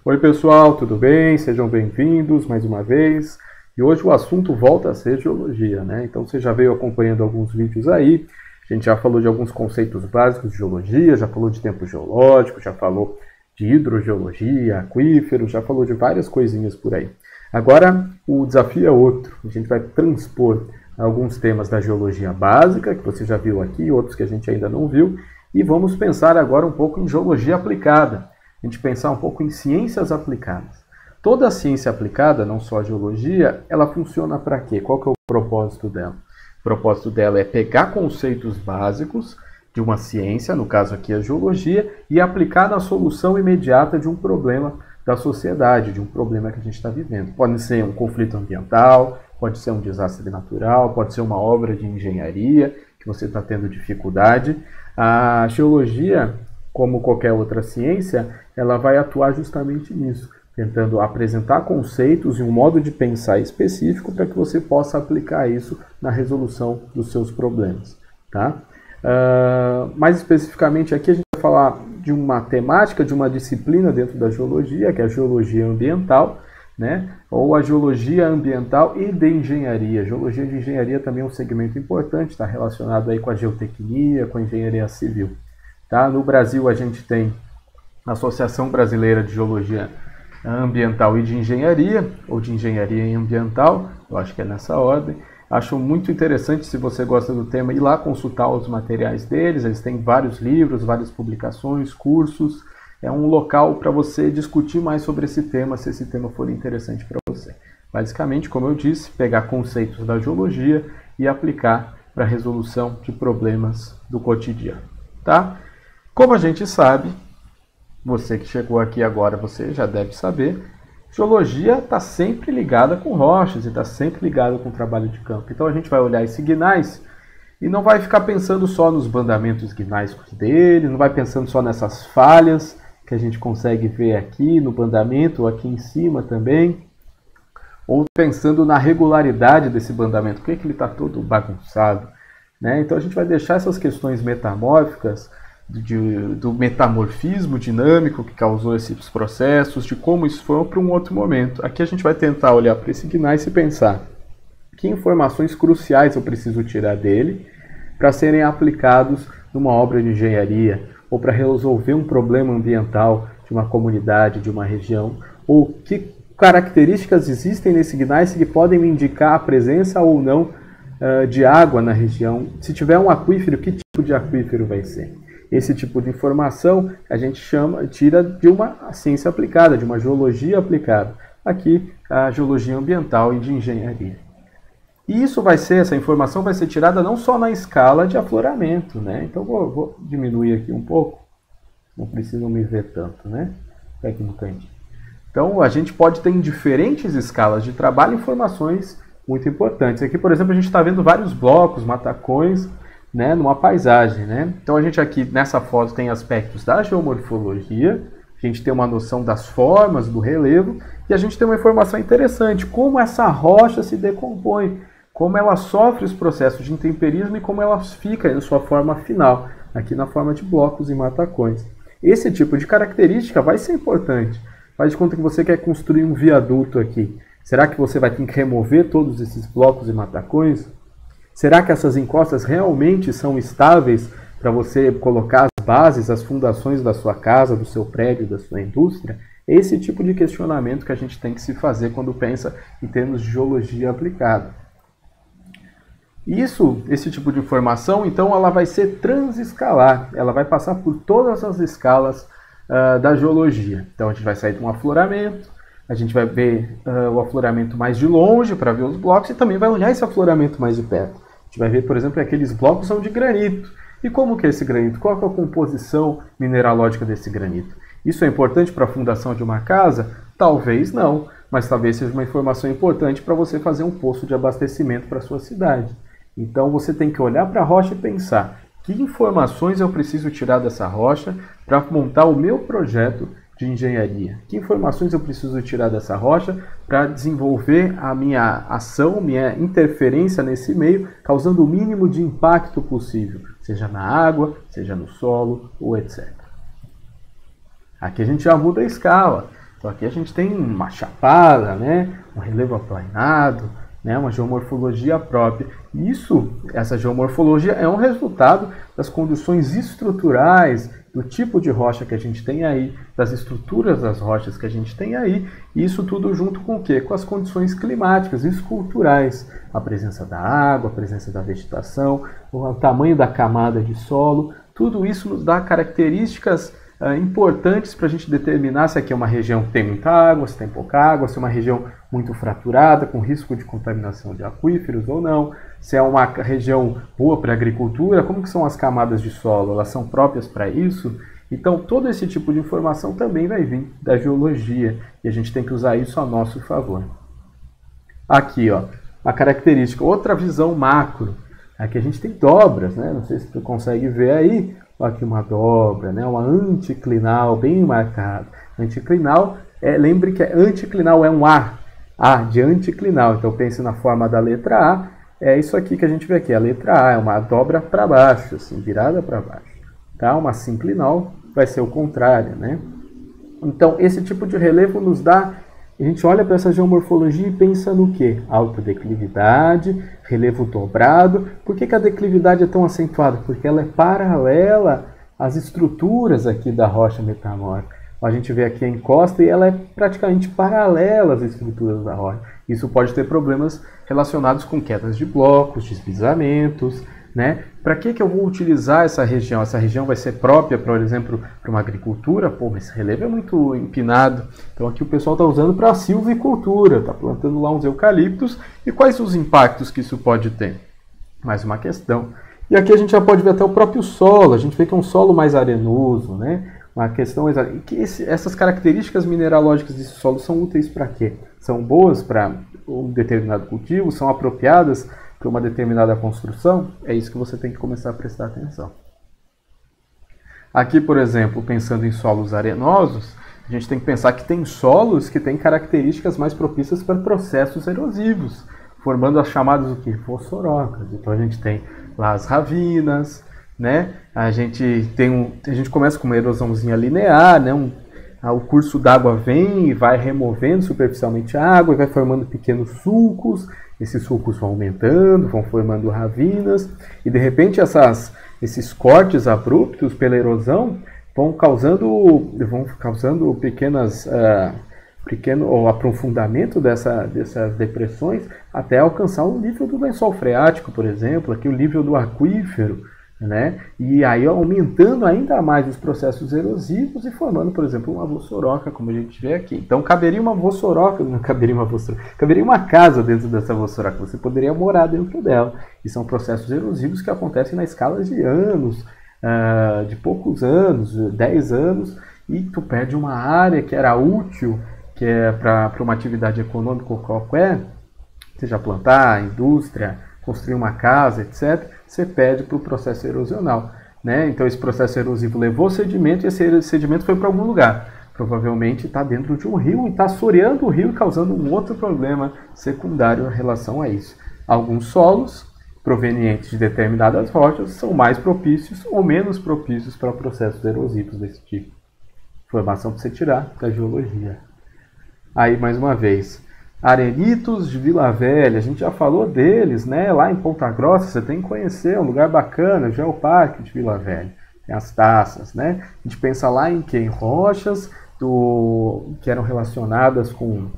Oi pessoal, tudo bem? Sejam bem-vindos mais uma vez. E hoje o assunto volta a ser geologia, né? Então você já veio acompanhando alguns vídeos aí. A gente já falou de alguns conceitos básicos de geologia, já falou de tempo geológico, já falou de hidrogeologia, aquíferos, já falou de várias coisinhas por aí. Agora o desafio é outro. A gente vai transpor alguns temas da geologia básica, que você já viu aqui, outros que a gente ainda não viu, e vamos pensar agora um pouco em geologia aplicada. A gente pensar um pouco em ciências aplicadas. Toda a ciência aplicada, não só a geologia, ela funciona para quê? Qual que é o propósito dela? O propósito dela é pegar conceitos básicos de uma ciência, no caso aqui a geologia, e aplicar na solução imediata de um problema da sociedade, de um problema que a gente está vivendo. Pode ser um conflito ambiental, pode ser um desastre natural, pode ser uma obra de engenharia que você está tendo dificuldade. A geologia, como qualquer outra ciência, ela vai atuar justamente nisso, tentando apresentar conceitos e um modo de pensar específico para que você possa aplicar isso na resolução dos seus problemas. Tá? Mais especificamente aqui a gente vai falar de uma temática, de uma disciplina dentro da geologia, que é a geologia ambiental, né? Ou a geologia ambiental e de engenharia. A geologia de engenharia também é um segmento importante, está relacionado aí com a geotecnia, com a engenharia civil. Tá? No Brasil a gente tem a Associação Brasileira de Geologia Ambiental e de Engenharia, ou de Engenharia e Ambiental, eu acho que é nessa ordem. Acho muito interessante, se você gosta do tema, ir lá consultar os materiais deles. Eles têm vários livros, várias publicações, cursos. É um local para você discutir mais sobre esse tema, se esse tema for interessante para você. Basicamente, como eu disse, pegar conceitos da geologia e aplicar para a resolução de problemas do cotidiano. Tá? Como a gente sabe, você que chegou aqui agora, você já deve saber, geologia está sempre ligada com rochas e está sempre ligada com o trabalho de campo. Então a gente vai olhar esse gneiss e não vai ficar pensando só nos bandamentos gneissicos dele, não vai pensando só nessas falhas que a gente consegue ver aqui no bandamento, ou aqui em cima também, ou pensando na regularidade desse bandamento, por que ele está todo bagunçado, né? Então a gente vai deixar essas questões metamórficas do metamorfismo dinâmico que causou esses processos, de como isso foi para um outro momento. Aqui a gente vai tentar olhar para esse gneiss e pensar que informações cruciais eu preciso tirar dele para serem aplicados numa obra de engenharia, ou para resolver um problema ambiental de uma comunidade, de uma região, ou que características existem nesse gneiss que podem me indicar a presença ou não de água na região. Se tiver um aquífero, que tipo de aquífero vai ser? Esse tipo de informação a gente tira de uma ciência aplicada, de uma geologia aplicada. Aqui, a geologia ambiental e de engenharia. E essa informação vai ser tirada não só na escala de afloramento, né? Então, vou diminuir aqui um pouco. Não precisa me ver tanto, né? Aqui no cantinho. Então, a gente pode ter em diferentes escalas de trabalho informações muito importantes. Aqui, por exemplo, a gente está vendo vários blocos, matacões, né, numa paisagem, né? Então a gente aqui nessa foto tem aspectos da geomorfologia, a gente tem uma noção das formas, do relevo, e a gente tem uma informação interessante, como essa rocha se decompõe, como ela sofre os processos de intemperismo e como ela fica em sua forma final, aqui na forma de blocos e matacões. Esse tipo de característica vai ser importante. Faz de conta que você quer construir um viaduto aqui. Será que você vai ter que remover todos esses blocos e matacões? Será que essas encostas realmente são estáveis para você colocar as bases, as fundações da sua casa, do seu prédio, da sua indústria? Esse tipo de questionamento que a gente tem que se fazer quando pensa em termos de geologia aplicada. Esse tipo de informação, então, ela vai ser transescalar. Ela vai passar por todas as escalas da geologia. Então, a gente vai sair de um afloramento, a gente vai ver o afloramento mais de longe para ver os blocos e também vai olhar esse afloramento mais de perto. A gente vai ver, por exemplo, que aqueles blocos são de granito. E como que é esse granito? Qual que é a composição mineralógica desse granito? Isso é importante para a fundação de uma casa? Talvez não, mas talvez seja uma informação importante para você fazer um poço de abastecimento para a sua cidade. Então você tem que olhar para a rocha e pensar que informações eu preciso tirar dessa rocha para montar o meu projeto de engenharia. Que informações eu preciso tirar dessa rocha para desenvolver a minha ação, minha interferência nesse meio, causando o mínimo de impacto possível, seja na água, seja no solo ou etc. Aqui a gente já muda a escala. Então aqui a gente tem uma chapada, né? Um relevo aplanado, né? Uma geomorfologia própria. Essa geomorfologia é um resultado das condições estruturais, do tipo de rocha que a gente tem aí, das estruturas das rochas que a gente tem aí, e isso tudo junto com o quê? Com as condições climáticas, esculturais, a presença da água, a presença da vegetação, o tamanho da camada de solo, tudo isso nos dá características importantes para a gente determinar se aqui é uma região que tem muita água, se tem pouca água, se é uma região muito fraturada, com risco de contaminação de aquíferos ou não, se é uma região boa para a agricultura, como que são as camadas de solo, elas são próprias para isso? Então todo esse tipo de informação também vai vir da geologia e a gente tem que usar isso a nosso favor. Aqui, ó, a característica, outra visão macro, aqui a gente tem dobras, né? Não sei se tu consegue ver aí, aqui uma dobra, né? Uma anticlinal bem marcada. Anticlinal, lembre que anticlinal é um A de anticlinal, então pense na forma da letra A, é isso aqui que a gente vê aqui, a letra A é uma dobra para baixo, assim, virada para baixo, tá? Uma sinclinal vai ser o contrário, né? Então, esse tipo de relevo nos dá, a gente olha para essa geomorfologia e pensa no quê? Alta declividade, relevo dobrado. Por que a declividade é tão acentuada? Porque ela é paralela às estruturas aqui da rocha metamórfica. A gente vê aqui a encosta e ela é praticamente paralela às estruturas da rocha. Isso pode ter problemas relacionados com quedas de blocos, deslizamentos, né? Para que eu vou utilizar essa região? Essa região vai ser própria, por exemplo, para uma agricultura? Pô, mas esse relevo é muito empinado. Então aqui o pessoal está usando para silvicultura, está plantando lá uns eucaliptos. E quais os impactos que isso pode ter? Mais uma questão. E aqui a gente já pode ver até o próprio solo. A gente vê que é um solo mais arenoso, né? Uma questão que essas características mineralógicas desse solo são úteis para quê? São boas para um determinado cultivo? São apropriadas para uma determinada construção? É isso que você tem que começar a prestar atenção. Aqui, por exemplo, pensando em solos arenosos, a gente tem que pensar que tem solos que têm características mais propícias para processos erosivos, formando as chamadas o quê? Fossorocas. Então a gente tem lá as ravinas, né? A gente começa com uma erosãozinha linear, né? O curso d'água vem e vai removendo superficialmente a água e vai formando pequenos sulcos. Esses sulcos vão aumentando, vão formando ravinas e de repente esses cortes abruptos pela erosão vão causando pequeno aprofundamento dessas depressões até alcançar o nível do lençol freático, por exemplo, aqui o nível do aquífero, né? E aí aumentando ainda mais os processos erosivos e formando, por exemplo, uma vossoroca, como a gente vê aqui. Então caberia uma casa dentro dessa vossoroca, você poderia morar dentro dela. E são processos erosivos que acontecem na escala de anos, de poucos anos, 10 anos, e tu perde uma área que era útil, que é para uma atividade econômica qualquer, seja plantar, indústria, construir uma casa, etc., você perde para o processo erosional, né? Então esse processo erosivo levou sedimento e esse sedimento foi para algum lugar. Provavelmente está dentro de um rio e está assoreando o rio e causando um outro problema secundário em relação a isso. Alguns solos provenientes de determinadas rochas são mais propícios ou menos propícios para processos erosivos desse tipo. Informação para você tirar da geologia. Aí, mais uma vez, arenitos de Vila Velha, a gente já falou deles, né? Lá em Ponta Grossa, você tem que conhecer, é um lugar bacana, o Geoparque de Vila Velha. Tem as taças, né? A gente pensa lá em quê? Em rochas que eram relacionadas com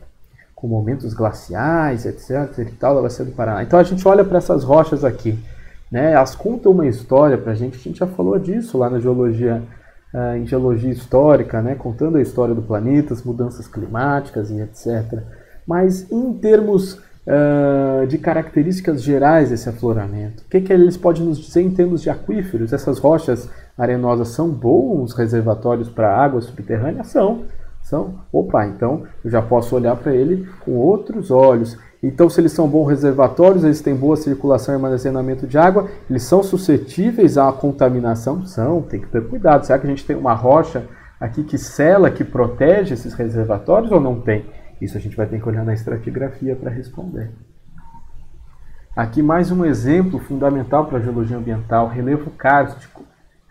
momentos glaciais, etc. e tal, da Bacia do Paraná. Então a gente olha para essas rochas aqui, né? Elas contam uma história para a gente já falou disso lá na geologia, em geologia histórica, né? Contando a história do planeta, as mudanças climáticas e etc. Mas em termos de características gerais desse afloramento, o que eles podem nos dizer em termos de aquíferos? Essas rochas arenosas são bons reservatórios para água subterrânea? São. Opa, então eu já posso olhar para ele com outros olhos. Então, se eles são bons reservatórios, eles têm boa circulação e armazenamento de água, eles são suscetíveis à contaminação? São, tem que ter cuidado. Será que a gente tem uma rocha aqui que sela, que protege esses reservatórios ou não tem? Isso a gente vai ter que olhar na estratigrafia para responder. Aqui mais um exemplo fundamental para a geologia ambiental, relevo kárstico.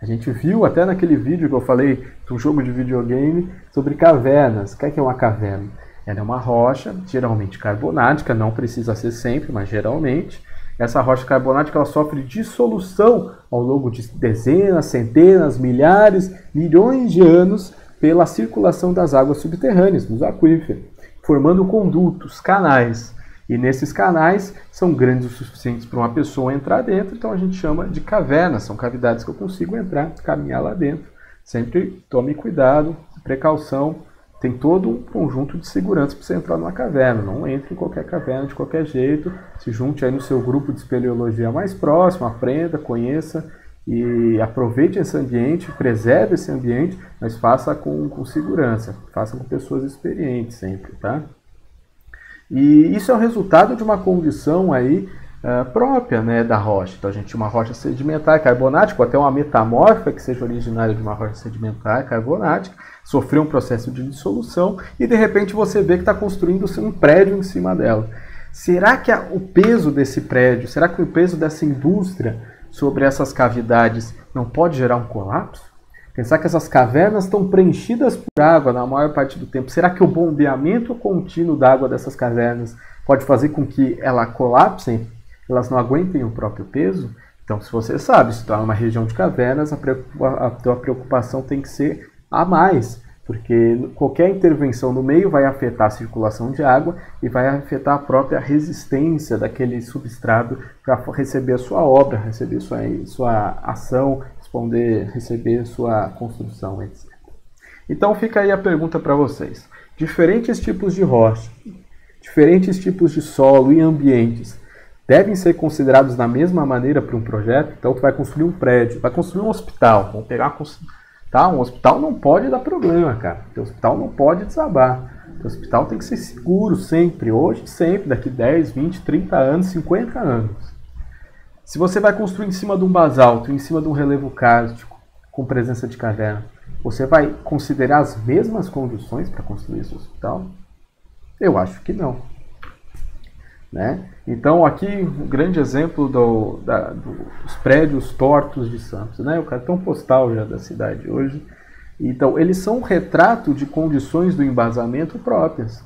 A gente viu até naquele vídeo que eu falei do jogo de videogame sobre cavernas. O que é uma caverna? Ela é uma rocha, geralmente carbonática, não precisa ser sempre, mas geralmente. Essa rocha carbonática ela sofre dissolução ao longo de dezenas, centenas, milhares, milhões de anos pela circulação das águas subterrâneas, nos aquíferos, formando condutos, canais. E nesses canais são grandes o suficientes para uma pessoa entrar dentro, então a gente chama de cavernas, são cavidades que eu consigo entrar, caminhar lá dentro. Sempre tome cuidado, precaução, tem todo um conjunto de segurança para você entrar numa caverna. Não entre em qualquer caverna de qualquer jeito, se junte aí no seu grupo de espeleologia mais próximo, aprenda, conheça e aproveite esse ambiente, preserve esse ambiente, mas faça com segurança, faça com pessoas experientes sempre, tá? E isso é o resultado de uma condição aí própria, né, da rocha. Então a gente tinha uma rocha sedimentar carbonática, ou até uma metamorfa que seja originária de uma rocha sedimentar carbonática, sofreu um processo de dissolução e de repente você vê que está construindo um prédio em cima dela. Será que o peso desse prédio, será que o peso dessa indústria sobre essas cavidades não pode gerar um colapso? Pensar que essas cavernas estão preenchidas por água na maior parte do tempo. Será que o bombeamento contínuo da água dessas cavernas pode fazer com que elas colapsem? Elas não aguentem o próprio peso? Então, se você sabe, se está numa região de cavernas, a tua preocupação tem que ser a mais. Porque qualquer intervenção no meio vai afetar a circulação de água e vai afetar a própria resistência daquele substrato para receber a sua obra, receber sua ação, receber sua construção, etc. Então fica aí a pergunta para vocês. Diferentes tipos de rocha, diferentes tipos de solo e ambientes devem ser considerados da mesma maneira para um projeto? Então tu vai construir um prédio, vai construir um hospital, vamos pegar um hospital não pode dar problema, cara. O hospital não pode desabar. O hospital tem que ser seguro sempre, hoje, sempre, daqui 10, 20, 30 anos, 50 anos. Se você vai construir em cima de um basalto, em cima de um relevo kárstico, com presença de caverna, você vai considerar as mesmas condições para construir esse hospital? Eu acho que não. Né? Então aqui um grande exemplo dos prédios tortos de Santos, né? O cartão postal já da cidade hoje. Então eles são um retrato de condições do embasamento próprias,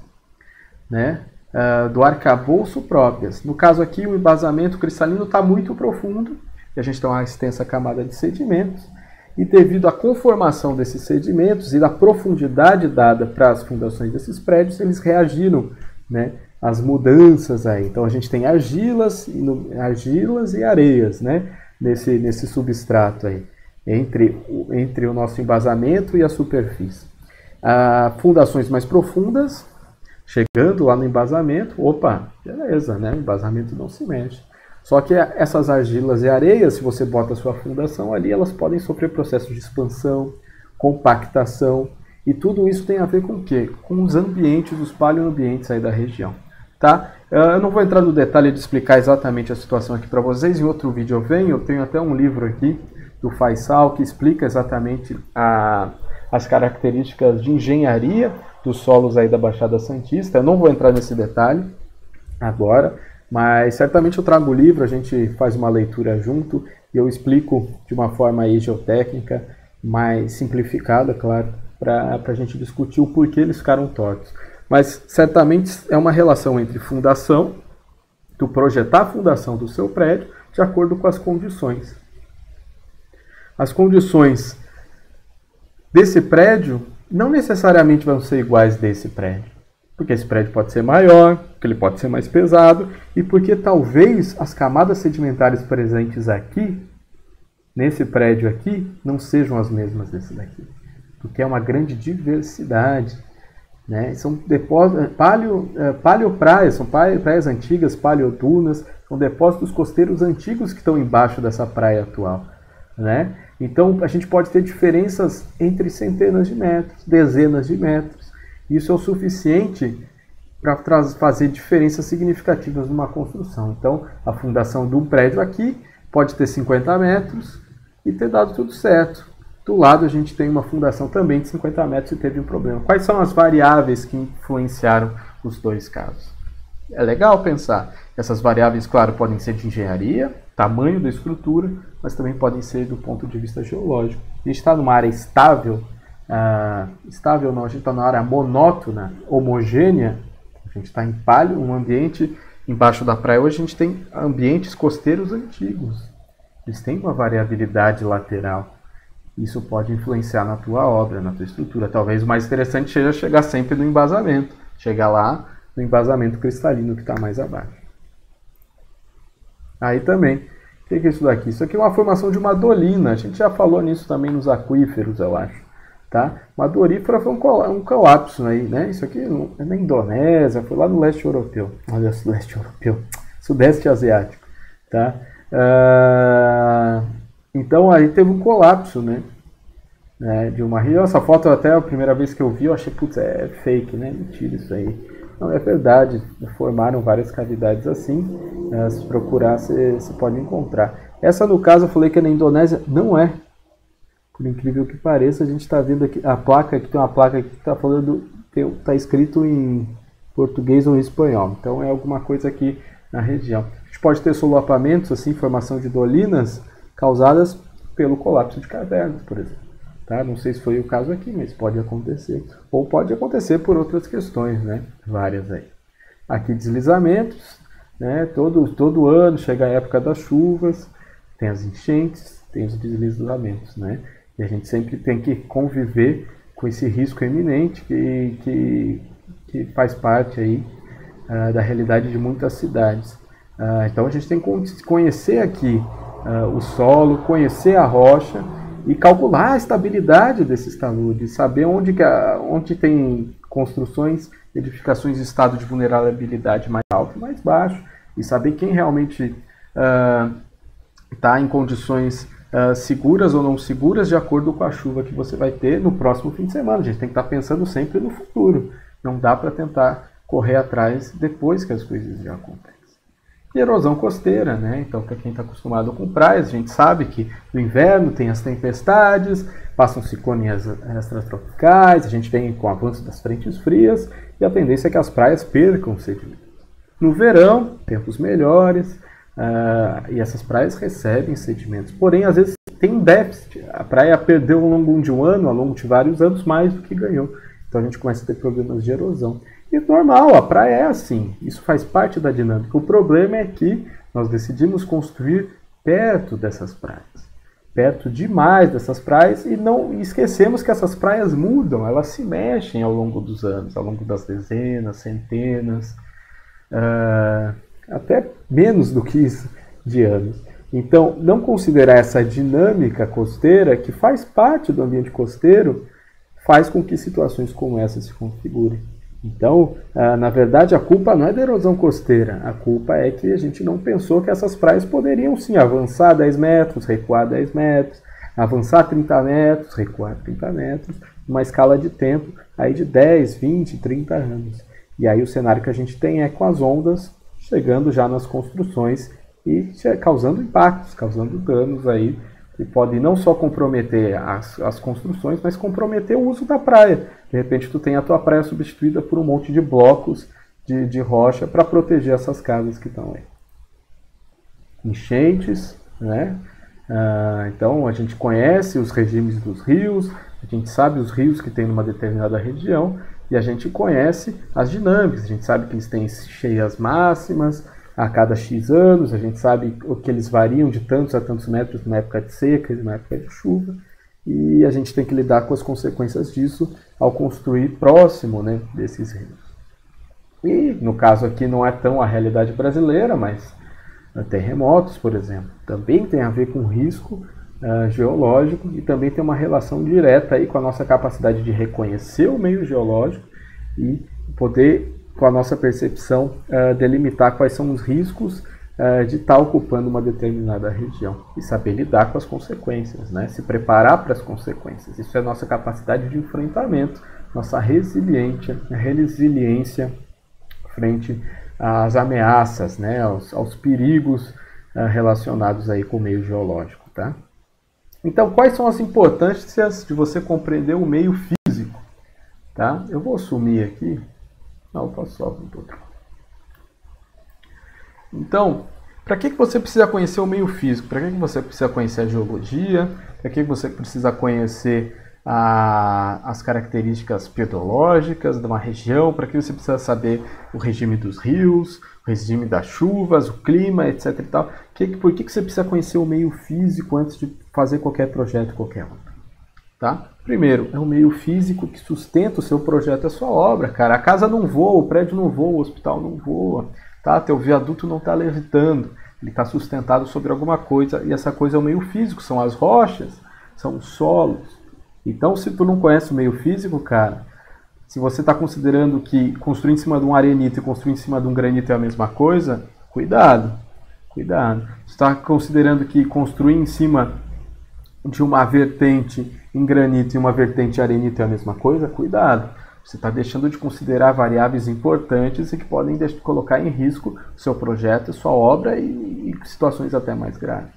né? Do arcabouço próprias. No caso aqui o embasamento cristalino está muito profundo, e a gente tem uma extensa camada de sedimentos, e devido à conformação desses sedimentos e da profundidade dada para as fundações desses prédios, eles reagiram, né, às mudanças aí. Então a gente tem argilas e areias, né, nesse substrato aí, entre o nosso embasamento e a superfície. Fundações mais profundas, chegando lá no embasamento, opa, beleza, né, o embasamento não se mexe. Só que essas argilas e areias, se você bota a sua fundação ali, elas podem sofrer processos de expansão, compactação, e tudo isso tem a ver com o quê? Com os ambientes, os paleoambientes aí da região. Tá? Eu não vou entrar no detalhe de explicar exatamente a situação aqui para vocês, em outro vídeo eu tenho até um livro aqui do Faisal que explica exatamente as características de engenharia dos solos aí da Baixada Santista. Eu não vou entrar nesse detalhe agora, mas certamente eu trago o livro, a gente faz uma leitura junto e eu explico de uma forma aí geotécnica, mais simplificada, claro, para a gente discutir o porquê eles ficaram tortos. Mas certamente é uma relação entre fundação, tu projetar a fundação do seu prédio de acordo com as condições. As condições desse prédio não necessariamente vão ser iguais desse prédio. Porque esse prédio pode ser maior, porque ele pode ser mais pesado, e porque talvez as camadas sedimentares presentes aqui, nesse prédio aqui, não sejam as mesmas desse daqui. Porque é uma grande diversidade. Né? São depósitos, paleopraias, são praias antigas, paleodunas, são depósitos costeiros antigos que estão embaixo dessa praia atual. Né? Então a gente pode ter diferenças entre centenas de metros, dezenas de metros. Isso é o suficiente para fazer diferenças significativas numa construção. Então a fundação de um prédio aqui pode ter 50 metros e ter dado tudo certo. Do lado a gente tem uma fundação também de 50 metros e teve um problema. Quais são as variáveis que influenciaram os dois casos? É legal pensar. Essas variáveis, claro, podem ser de engenharia, tamanho da estrutura, mas também podem ser do ponto de vista geológico. A gente está numa área estável, estável não, a gente está numa área monótona, homogênea, a gente está em palha, um ambiente embaixo da praia. Hoje a gente tem ambientes costeiros antigos, eles têm uma variabilidade lateral. Isso pode influenciar na tua obra, na tua estrutura. Talvez o mais interessante seja chegar sempre no embasamento, chegar lá no embasamento cristalino que está mais abaixo. Aí também, o que é isso daqui? Isso aqui é uma formação de uma dolina. A gente já falou nisso também nos aquíferos, eu acho. Tá? Uma dorífera foi um colapso aí, né? Isso aqui é na Indonésia, foi lá no leste europeu. Olha, leste europeu, sudeste asiático. Tá? Então aí teve um colapso, né? De uma região. Essa foto até a primeira vez que eu vi, eu achei, putz, é fake, né? Mentira isso aí. Não, é verdade, formaram várias cavidades assim, se procurar você pode encontrar. Essa no caso eu falei que é na Indonésia, não é. Por incrível que pareça, a gente está vendo aqui, a placa, aqui tem uma placa que está falando, está escrito em português ou em espanhol, então é alguma coisa aqui na região. A gente pode ter solapamentos, assim, formação de dolinas causadas pelo colapso de cavernas, por exemplo. Tá? Não sei se foi o caso aqui, mas pode acontecer. Ou pode acontecer por outras questões, né? Várias aí. Aqui deslizamentos, né? Todo ano chega a época das chuvas, tem as enchentes, tem os deslizamentos, né? E a gente sempre tem que conviver com esse risco eminente que faz parte aí da realidade de muitas cidades. Então a gente tem que conhecer aqui o solo, conhecer a rocha e calcular a estabilidade desses taludes, saber onde tem construções, edificações de estado de vulnerabilidade mais alto e mais baixo, e saber quem realmente está em condições seguras ou não seguras de acordo com a chuva que você vai ter no próximo fim de semana. A gente tem que estar pensando sempre no futuro, não dá para tentar correr atrás depois que as coisas já acontecem. E erosão costeira, né? Então, para quem está acostumado com praias, a gente sabe que no inverno tem as tempestades, passam ciclones extratropicais, a gente vem com o avanço das frentes frias, e a tendência é que as praias percam sedimentos. No verão, tempos melhores, e essas praias recebem sedimentos. Porém, às vezes tem um déficit. A praia perdeu ao longo de um ano, ao longo de vários anos, mais do que ganhou. Então a gente começa a ter problemas de erosão. E normal, a praia é assim, isso faz parte da dinâmica. O problema é que nós decidimos construir perto dessas praias, perto demais dessas praias, e esquecemos que essas praias mudam, elas se mexem ao longo dos anos, ao longo das dezenas, centenas, até menos do que isso de anos. Então, não considerar essa dinâmica costeira, que faz parte do ambiente costeiro, faz com que situações como essa se configurem. Então, na verdade, a culpa não é da erosão costeira. A culpa é que a gente não pensou que essas praias poderiam sim avançar 10 metros, recuar 10 metros, avançar 30 metros, recuar 30 metros, uma escala de tempo aí de 10, 20, 30 anos. E aí o cenário que a gente tem é com as ondas chegando já nas construções e causando impactos, causando danos aí, que podem não só comprometer as construções, mas comprometer o uso da praia. De repente tu tem a tua praia substituída por um monte de blocos de rocha para proteger essas casas que estão aí. Enchentes, né? Então a gente conhece os regimes dos rios, a gente sabe os rios que tem numa determinada região e a gente conhece as dinâmicas, a gente sabe que eles têm cheias máximas a cada X anos, a gente sabe que eles variam de tantos a tantos metros na época de seca e na época de chuva, e a gente tem que lidar com as consequências disso ao construir próximo, né, desses rios. E no caso aqui não é tão a realidade brasileira, mas terremotos, por exemplo, também tem a ver com risco geológico e também tem uma relação direta aí com a nossa capacidade de reconhecer o meio geológico e poder, com a nossa percepção, delimitar quais são os riscos de estar ocupando uma determinada região e saber lidar com as consequências, né? Se preparar para as consequências. Isso é a nossa capacidade de enfrentamento, nossa resiliência frente às ameaças, né? aos perigos relacionados aí com o meio geológico. Tá? Então, quais são as importâncias de você compreender o meio físico? Tá? Eu vou sumir aqui. Não, eu posso só um pouco. Então, Para que você precisa conhecer o meio físico? Para que você precisa conhecer a geologia? Para que você precisa conhecer as características pedológicas de uma região? Para que você precisa saber o regime dos rios, o regime das chuvas, o clima, etc. E tal? Por que você precisa conhecer o meio físico antes de fazer qualquer projeto, qualquer outro? Tá? Primeiro, é o meio físico que sustenta o seu projeto, a sua obra, cara. A casa não voa, o prédio não voa, o hospital não voa, tá? Teu viaduto não está levitando, ele está sustentado sobre alguma coisa, e essa coisa é o meio físico, são as rochas, são os solos. Então, se tu não conhece o meio físico, cara, se você está considerando que construir em cima de um arenito e construir em cima de um granito é a mesma coisa, cuidado, cuidado. Se está considerando que construir em cima de uma vertente em granito e uma vertente em arenito é a mesma coisa, cuidado. Você está deixando de considerar variáveis importantes e que podem colocar em risco o seu projeto, a sua obra e situações até mais graves.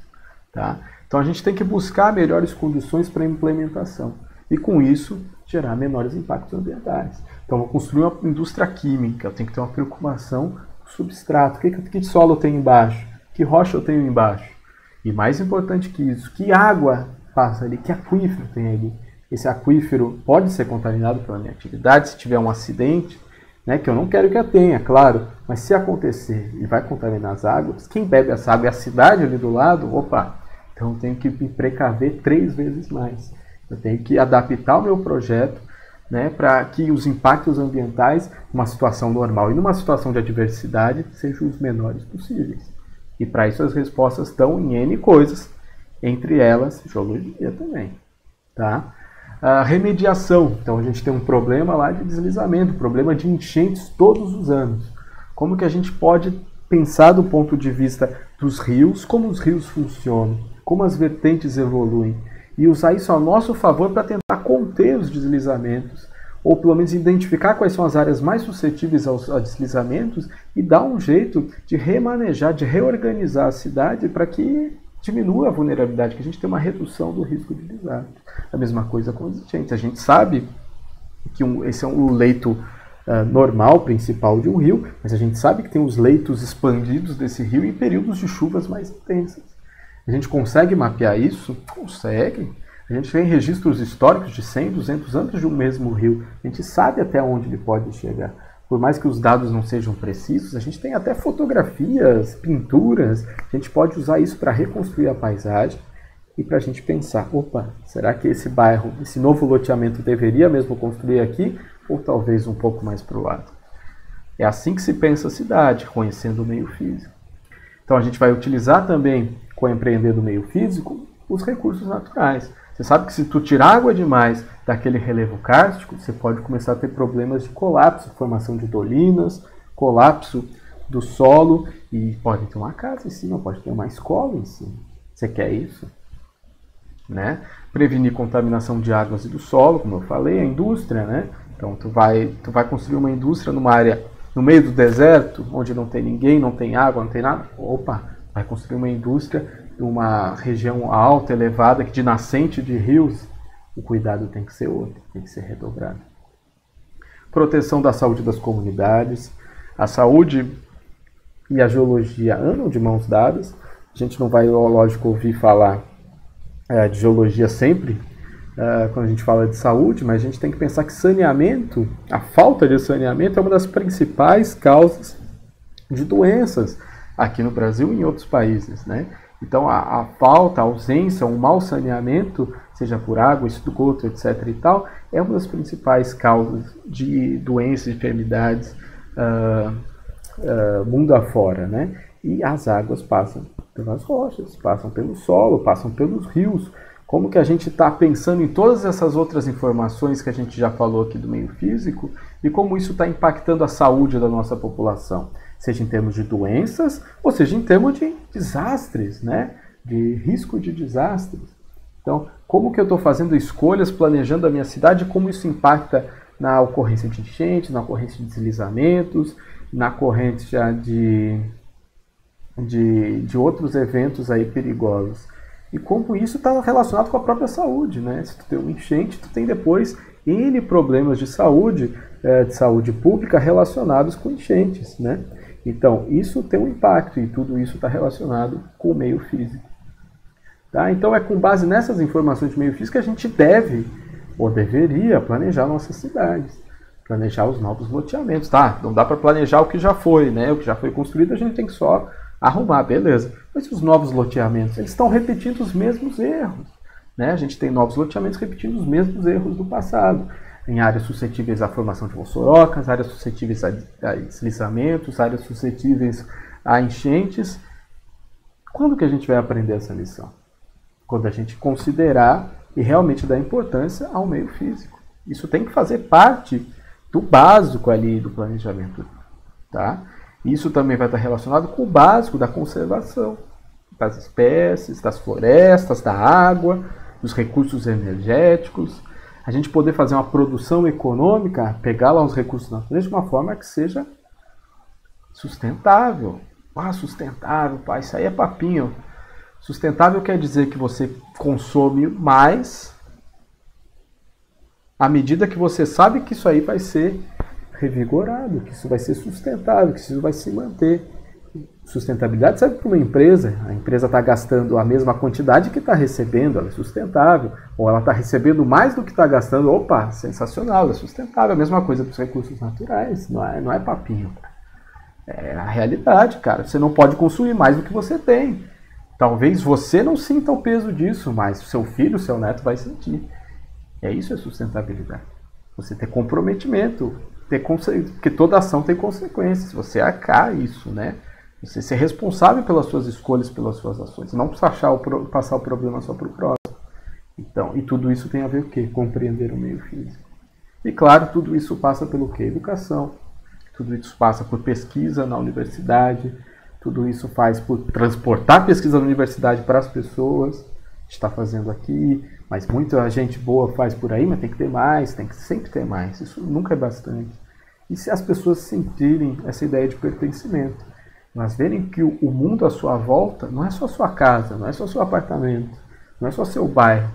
Tá? Então a gente tem que buscar melhores condições para a implementação e com isso gerar menores impactos ambientais. Então vou construir uma indústria química, eu tenho que ter uma preocupação com o substrato, que solo eu tenho embaixo, que rocha eu tenho embaixo. E mais importante que isso, que água passa ali, que aquífero tem ali. Esse aquífero pode ser contaminado pela minha atividade se tiver um acidente, né, que eu não quero que tenha, claro, mas se acontecer e vai contaminar as águas, quem bebe essa água é a cidade ali do lado, opa, então eu tenho que me precaver 3 vezes mais. Eu tenho que adaptar o meu projeto, né, para que os impactos ambientais, numa situação normal e numa situação de adversidade, sejam os menores possíveis. E para isso as respostas estão em N coisas, entre elas geologia também. Tá? A remediação. Então a gente tem um problema lá de deslizamento, problema de enchentes todos os anos. Como que a gente pode pensar do ponto de vista dos rios, como os rios funcionam, como as vertentes evoluem, e usar isso a nosso favor para tentar conter os deslizamentos, ou pelo menos identificar quais são as áreas mais suscetíveis a deslizamentos e dar um jeito de remanejar, de reorganizar a cidade para que diminua a vulnerabilidade, que a gente tenha uma redução do risco de desastre. A mesma coisa com os enchentes. A gente sabe que esse é um leito normal, principal de um rio, mas a gente sabe que tem os leitos expandidos desse rio em períodos de chuvas mais intensas. A gente consegue mapear isso? Consegue. A gente tem registros históricos de 100, 200 anos de um mesmo rio. A gente sabe até onde ele pode chegar. Por mais que os dados não sejam precisos, a gente tem até fotografias, pinturas. A gente pode usar isso para reconstruir a paisagem e para a gente pensar, opa, será que esse bairro, esse novo loteamento deveria mesmo construir aqui ou talvez um pouco mais para o lado? É assim que se pensa a cidade, conhecendo o meio físico. Então a gente vai utilizar também, com empreender do meio físico, os recursos naturais. Você sabe que se tu tirar água demais daquele relevo kárstico, você pode começar a ter problemas de colapso, formação de dolinas, colapso do solo, e pode ter uma casa em cima, pode ter uma escola em cima. Você quer isso? Né? Prevenir contaminação de águas e do solo, como eu falei, a indústria, né? Então tu vai construir uma indústria numa área no meio do deserto, onde não tem ninguém, não tem água, não tem nada. Opa, vai construir uma indústria numa região alta, elevada, de nascente de rios. O cuidado tem que ser outro, tem que ser redobrado. Proteção da saúde das comunidades. A saúde e a geologia andam de mãos dadas. A gente não vai, lógico, ouvir falar de geologia sempre, quando a gente fala de saúde, mas a gente tem que pensar que saneamento, a falta de saneamento é uma das principais causas de doenças aqui no Brasil e em outros países, né? Então a falta, a ausência, o mau saneamento, seja por água, esgoto, etc. e tal, é uma das principais causas de doenças, enfermidades mundo afora, né? E as águas passam pelas rochas, passam pelo solo, passam pelos rios. Como que a gente está pensando em todas essas outras informações que a gente já falou aqui do meio físico e como isso está impactando a saúde da nossa população? Seja em termos de doenças, ou seja em termos de desastres, né? De risco de desastres. Então, como que eu estou fazendo escolhas, planejando a minha cidade, como isso impacta na ocorrência de enchentes, na ocorrência de deslizamentos, na ocorrência de outros eventos aí perigosos. E como isso está relacionado com a própria saúde, né? Se tu tem uma enchente, tu tem depois N problemas de saúde pública relacionados com enchentes, né? Então, isso tem um impacto e tudo isso está relacionado com o meio físico. Tá? Então, é com base nessas informações de meio físico que a gente deve, ou deveria, planejar nossas cidades. Planejar os novos loteamentos. Tá? Não dá para planejar o que já foi, né? O que já foi construído a gente tem que só arrumar, beleza. Mas os novos loteamentos, eles estão repetindo os mesmos erros. Né? A gente tem novos loteamentos repetindo os mesmos erros do passado. Em áreas suscetíveis à formação de mossorocas, áreas suscetíveis a deslizamentos, áreas suscetíveis a enchentes. Quando que a gente vai aprender essa lição? Quando a gente considerar e realmente dar importância ao meio físico. Isso tem que fazer parte do básico ali do planejamento. Tá? Isso também vai estar relacionado com o básico da conservação das espécies, das florestas, da água, dos recursos energéticos. A gente poder fazer uma produção econômica, pegar lá os recursos naturais de uma forma que seja sustentável. Ah, sustentável, pá, isso aí é papinho. Sustentável quer dizer que você consome mais à medida que você sabe que isso aí vai ser revigorado, que isso vai ser sustentável, que isso vai se manter. Sustentabilidade serve para uma empresa. A empresa está gastando a mesma quantidade que está recebendo, ela é sustentável. Ou ela está recebendo mais do que está gastando, opa, sensacional, ela é sustentável. A mesma coisa para os recursos naturais, não é papinho. É a realidade, cara. Você não pode consumir mais do que você tem. Talvez você não sinta o peso disso, mas seu filho, seu neto vai sentir. Isso é sustentabilidade. Você ter comprometimento, porque toda ação tem consequências. Você arcar isso, né? Você ser responsável pelas suas escolhas, pelas suas ações. Não passar o problema só para o próximo. Então, e tudo isso tem a ver com o quê? Compreender o meio físico. E claro, tudo isso passa pelo quê? Educação. Tudo isso passa por pesquisa na universidade. Tudo isso faz por transportar pesquisa na universidade para as pessoas. A gente está fazendo aqui, mas muita gente boa faz por aí, mas tem que ter mais, tem que sempre ter mais. Isso nunca é bastante. E se as pessoas sentirem essa ideia de pertencimento, elas verem que o mundo à sua volta não é só sua casa, não é só seu apartamento, não é só seu bairro.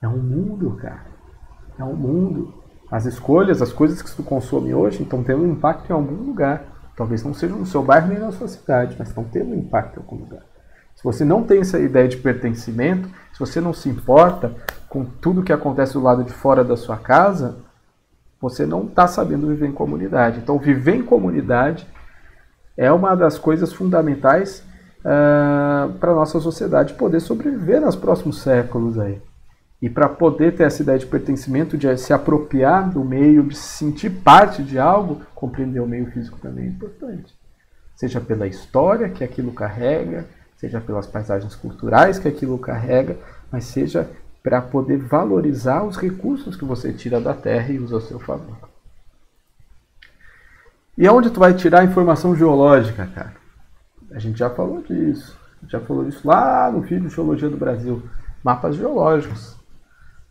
É um mundo, cara. É um mundo. As escolhas, as coisas que tu consome hoje estão tendo um impacto em algum lugar. Talvez não seja no seu bairro nem na sua cidade, mas estão tendo um impacto em algum lugar. Se você não tem essa ideia de pertencimento, se você não se importa com tudo que acontece do lado de fora da sua casa, você não está sabendo viver em comunidade. Então, viver em comunidade é uma das coisas fundamentais para a nossa sociedade poder sobreviver nos próximos séculos aí. E para poder ter essa ideia de pertencimento, de se apropriar do meio, de se sentir parte de algo, compreender o meio físico também é importante. Seja pela história que aquilo carrega, seja pelas paisagens culturais que aquilo carrega, mas seja para poder valorizar os recursos que você tira da terra e usa a seu favor. E aonde tu vai tirar a informação geológica, cara? A gente já falou disso. A gente já falou disso lá no vídeo Geologia do Brasil. Mapas geológicos.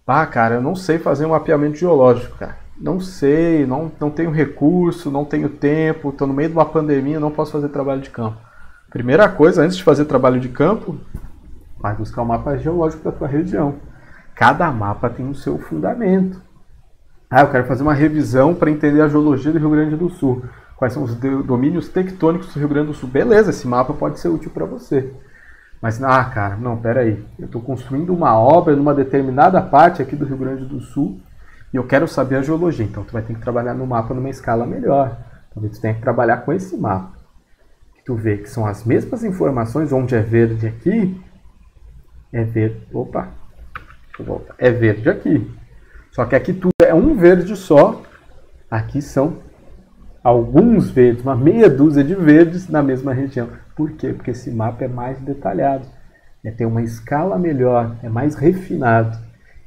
Ah, cara, eu não sei fazer um mapeamento geológico, cara. Não sei, não tenho recurso, não tenho tempo, estou no meio de uma pandemia, não posso fazer trabalho de campo. Primeira coisa, antes de fazer trabalho de campo, vai buscar um mapa geológico da tua região. Cada mapa tem o seu fundamento. Ah, eu quero fazer uma revisão para entender a geologia do Rio Grande do Sul. Quais são os domínios tectônicos do Rio Grande do Sul? Beleza, esse mapa pode ser útil para você. Mas, cara, não, peraí. Eu estou construindo uma obra numa determinada parte aqui do Rio Grande do Sul e eu quero saber a geologia. Então, tu vai ter que trabalhar no mapa numa escala melhor. Talvez tu tenha que trabalhar com esse mapa. Tu vê que são as mesmas informações, onde é verde aqui, é verde. Opa, deixa eu voltar. É verde aqui. Só que aqui tudo é um verde só. Aqui são alguns verdes, uma meia dúzia de verdes na mesma região. Por quê? Porque esse mapa é mais detalhado. Tem uma escala melhor, é mais refinado.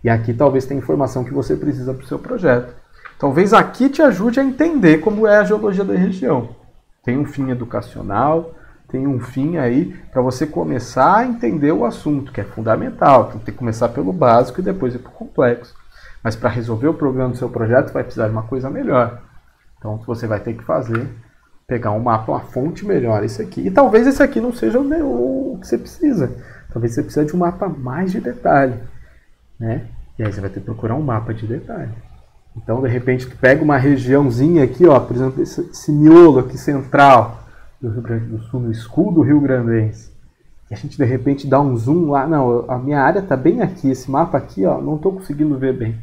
E aqui talvez tenha informação que você precisa para o seu projeto. Talvez aqui te ajude a entender como é a geologia da região. Tem um fim educacional, tem um fim aí para você começar a entender o assunto, que é fundamental. Então, tem que começar pelo básico e depois ir para o complexo. Mas para resolver o problema do seu projeto, vai precisar de uma coisa melhor. Então, você vai ter que pegar um mapa, uma fonte melhor, esse aqui. E talvez esse aqui não seja o que você precisa. Talvez você precise de um mapa mais de detalhe, né? E aí você vai ter que procurar um mapa de detalhe. Então, de repente, tu pega uma regiãozinha aqui, ó, por exemplo, esse miolo aqui central do Rio Grande do Sul, no escudo rio-grandense. E a gente, de repente, dá um zoom lá. Não, a minha área está bem aqui. Esse mapa aqui, ó, não estou conseguindo ver bem.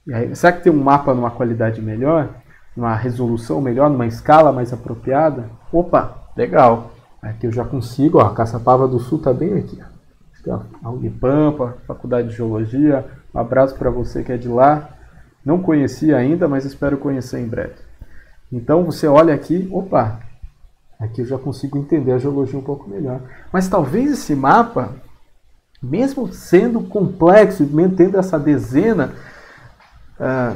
E aí, será que tem um mapa numa qualidade melhor? Numa resolução melhor? Numa escala mais apropriada? Opa, legal. Aqui eu já consigo, ó, a Caçapava do Sul está bem aqui. Ó. A Unipampa, Faculdade de Geologia. Um abraço para você que é de lá. Não conhecia ainda, mas espero conhecer em breve. Então você olha aqui, opa, aqui eu já consigo entender a geologia um pouco melhor. Mas talvez esse mapa, mesmo sendo complexo, mesmo tendo essa dezena,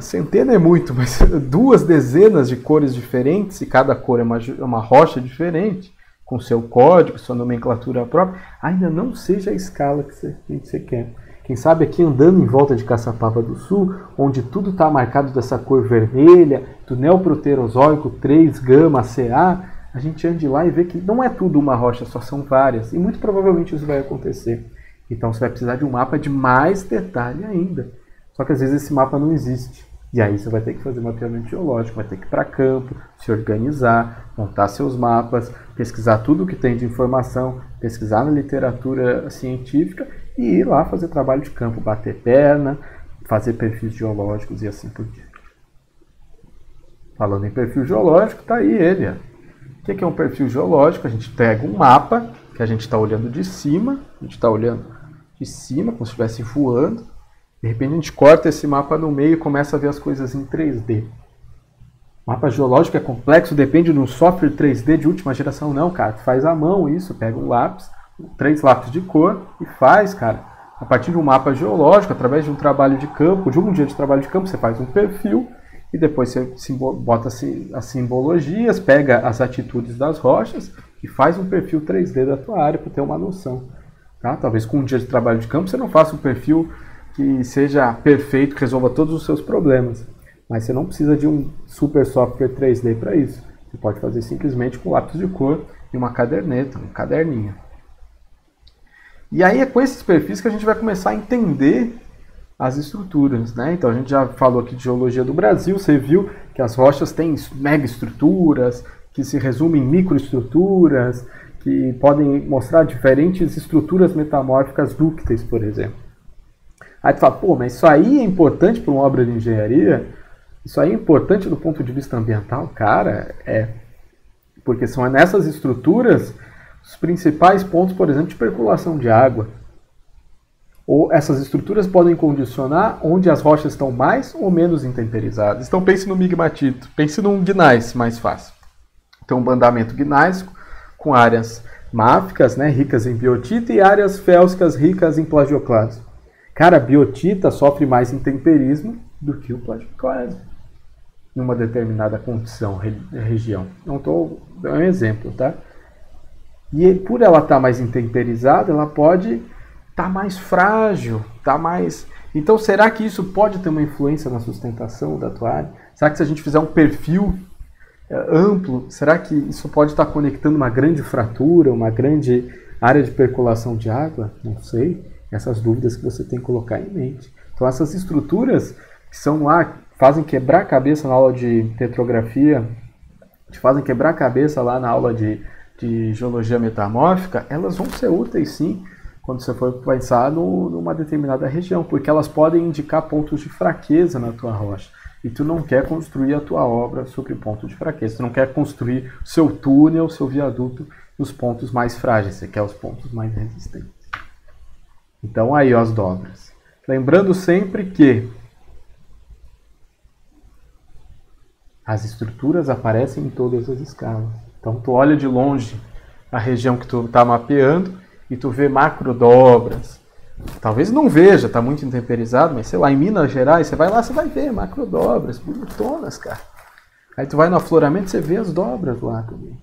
centena é muito, mas 2 dezenas de cores diferentes, e cada cor é uma rocha diferente, com seu código, sua nomenclatura própria, ainda não seja a escala que você quer. Quem sabe aqui andando em volta de Caçapava do Sul, onde tudo está marcado dessa cor vermelha, do neoproterozoico 3 gama Ca, a gente ande lá e vê que não é tudo uma rocha, só são várias. E muito provavelmente isso vai acontecer. Então você vai precisar de um mapa de mais detalhe ainda. Só que às vezes esse mapa não existe. E aí você vai ter que fazer mapeamento geológico, vai ter que ir para campo, se organizar, montar seus mapas, pesquisar tudo o que tem de informação, pesquisar na literatura científica e ir lá fazer trabalho de campo, bater perna, fazer perfis geológicos e assim por diante. Falando em perfil geológico, está aí ele. O que é um perfil geológico? A gente pega um mapa que a gente está olhando de cima, como se estivesse voando. De repente a gente corta esse mapa no meio e começa a ver as coisas em 3D. O mapa geológico é complexo, depende de um software 3D de última geração. Não, cara, tu faz à mão isso, pega um lápis, 3 lápis de cor e faz, cara. A partir de um mapa geológico, através de um trabalho de campo, de um dia de trabalho de campo, você faz um perfil e depois você bota as simbologias, pega as atitudes das rochas e faz um perfil 3D da tua área para ter uma noção. Tá? Talvez com um dia de trabalho de campo você não faça um perfil que seja perfeito, que resolva todos os seus problemas. Mas você não precisa de um super software 3D para isso. Você pode fazer simplesmente com lápis de cor e uma caderneta, um caderninho. E aí é com esses perfis que a gente vai começar a entender as estruturas, né? Então a gente já falou aqui de geologia do Brasil, você viu que as rochas têm mega estruturas, que se resumem em microestruturas, que podem mostrar diferentes estruturas metamórficas dúcteis, por exemplo. Aí tu fala, pô, mas isso aí é importante para uma obra de engenharia? Isso aí é importante do ponto de vista ambiental? Cara, é. Porque são nessas estruturas os principais pontos, por exemplo, de percolação de água. Ou essas estruturas podem condicionar onde as rochas estão mais ou menos intemperizadas. Então pense no migmatito, pense num gneiss mais fácil. Então um bandamento gnáisico com áreas máficas, né, ricas em biotita, e áreas félsicas ricas em plagioclasto. Cara, a biotita sofre mais intemperismo do que o plagioclasto numa determinada condição, região. Não estou dando um exemplo, tá? E por ela estar mais intemperizada, ela pode estar mais frágil, Então, será que isso pode ter uma influência na sustentação da tua área? Será que se a gente fizer um perfil amplo, será que isso pode estar conectando uma grande fratura, uma grande área de percolação de água? Não sei. Essas dúvidas que você tem que colocar em mente. Então, essas estruturas que são lá, fazem quebrar a cabeça na aula de petrografia, te fazem quebrar a cabeça lá na aula de geologia metamórfica, elas vão ser úteis sim, quando você for pensar numa determinada região, porque elas podem indicar pontos de fraqueza na tua rocha. E tu não quer construir a tua obra sobre pontos de fraqueza. Tu não quer construir seu túnel, seu viaduto nos pontos mais frágeis. Você quer os pontos mais resistentes. Então aí ó, as dobras. Lembrando sempre que as estruturas aparecem em todas as escalas. Então tu olha de longe a região que tu está mapeando e tu vê macrodobras. Talvez não veja, está muito intemperizado, mas sei lá, em Minas Gerais, você vai lá, você vai ver macrodobras, bonitonas, cara. Aí tu vai no afloramento, você vê as dobras lá também.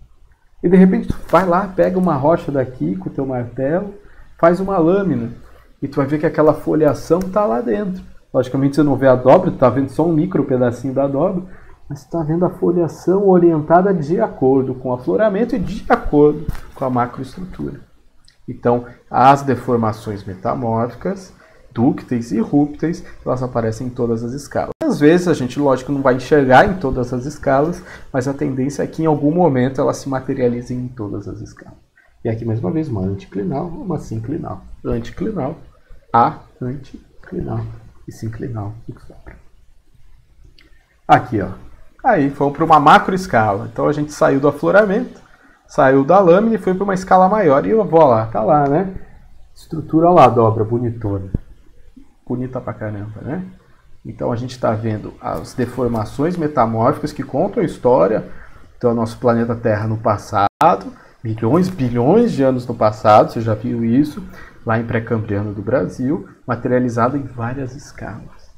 E de repente tu vai lá, pega uma rocha daqui com o teu martelo, faz uma lâmina, e tu vai ver que aquela foliação está lá dentro. Logicamente você não vê a dobra, tu está vendo só um micro pedacinho da dobra, mas você está vendo a foliação orientada de acordo com o afloramento e de acordo com a macroestrutura. Então, as deformações metamórficas, dúcteis e rúpteis, elas aparecem em todas as escalas. Às vezes a gente, lógico, não vai enxergar em todas as escalas, mas a tendência é que em algum momento ela se materialize em todas as escalas. E aqui, mais uma vez, uma anticlinal, uma sinclinal. Anticlinal, a anticlinal e sinclinal. Aqui, ó. Aí, fomos para uma macroescala. Então a gente saiu do afloramento, saiu da lâmina e foi para uma escala maior. E eu vou lá, tá lá, né? Estrutura lá, dobra, bonitona. Bonita pra caramba, né? Então a gente está vendo as deformações metamórficas que contam a história do nosso planeta Terra no passado, milhões, bilhões de anos no passado, você já viu isso, lá em pré-cambriano do Brasil, materializado em várias escalas.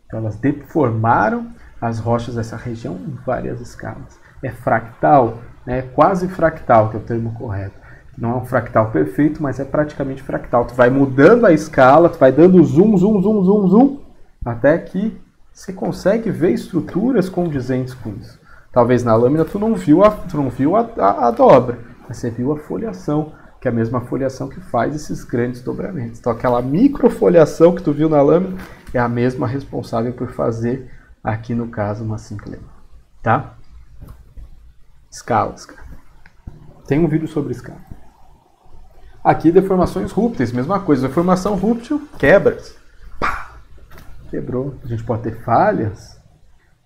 Então elas deformaram as rochas dessa região em várias escalas. É fractal, né? É quase fractal, que é o termo correto. Não é um fractal perfeito, mas é praticamente fractal. Tu vai mudando a escala, tu vai dando zoom, zoom, zoom, zoom, zoom, até que você consegue ver estruturas condizentes com isso. Talvez na lâmina tu não viu a dobra, mas você viu a foliação, que é a mesma foliação que faz esses grandes dobramentos. Então aquela microfoliação que tu viu na lâmina é a mesma responsável por fazer, aqui no caso, uma sinclinal. Tá? Escalas, cara. Tem um vídeo sobre escala. Aqui, deformações rúpteis, mesma coisa. Deformação rúptil, quebras. Pá! Quebrou. A gente pode ter falhas.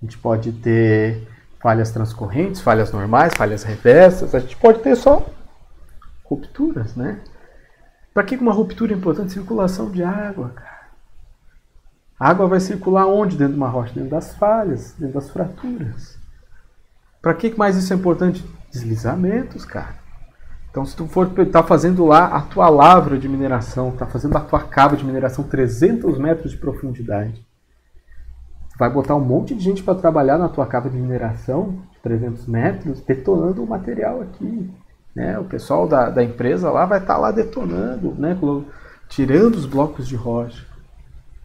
A gente pode ter falhas transcorrentes, falhas normais, falhas reversas. A gente pode ter só rupturas, né? Para que uma ruptura é importante? Circulação de água, cara. A água vai circular onde dentro de uma rocha? Dentro das falhas, dentro das fraturas. Para que mais isso é importante? Deslizamentos, cara. Então, se tu for estar fazendo lá a tua lavra de mineração, tá fazendo a tua cava de mineração 300 metros de profundidade, tu vai botar um monte de gente para trabalhar na tua cava de mineração de 300 metros, detonando o material aqui, né? O pessoal da empresa lá vai estar lá detonando, né? Tirando os blocos de rocha.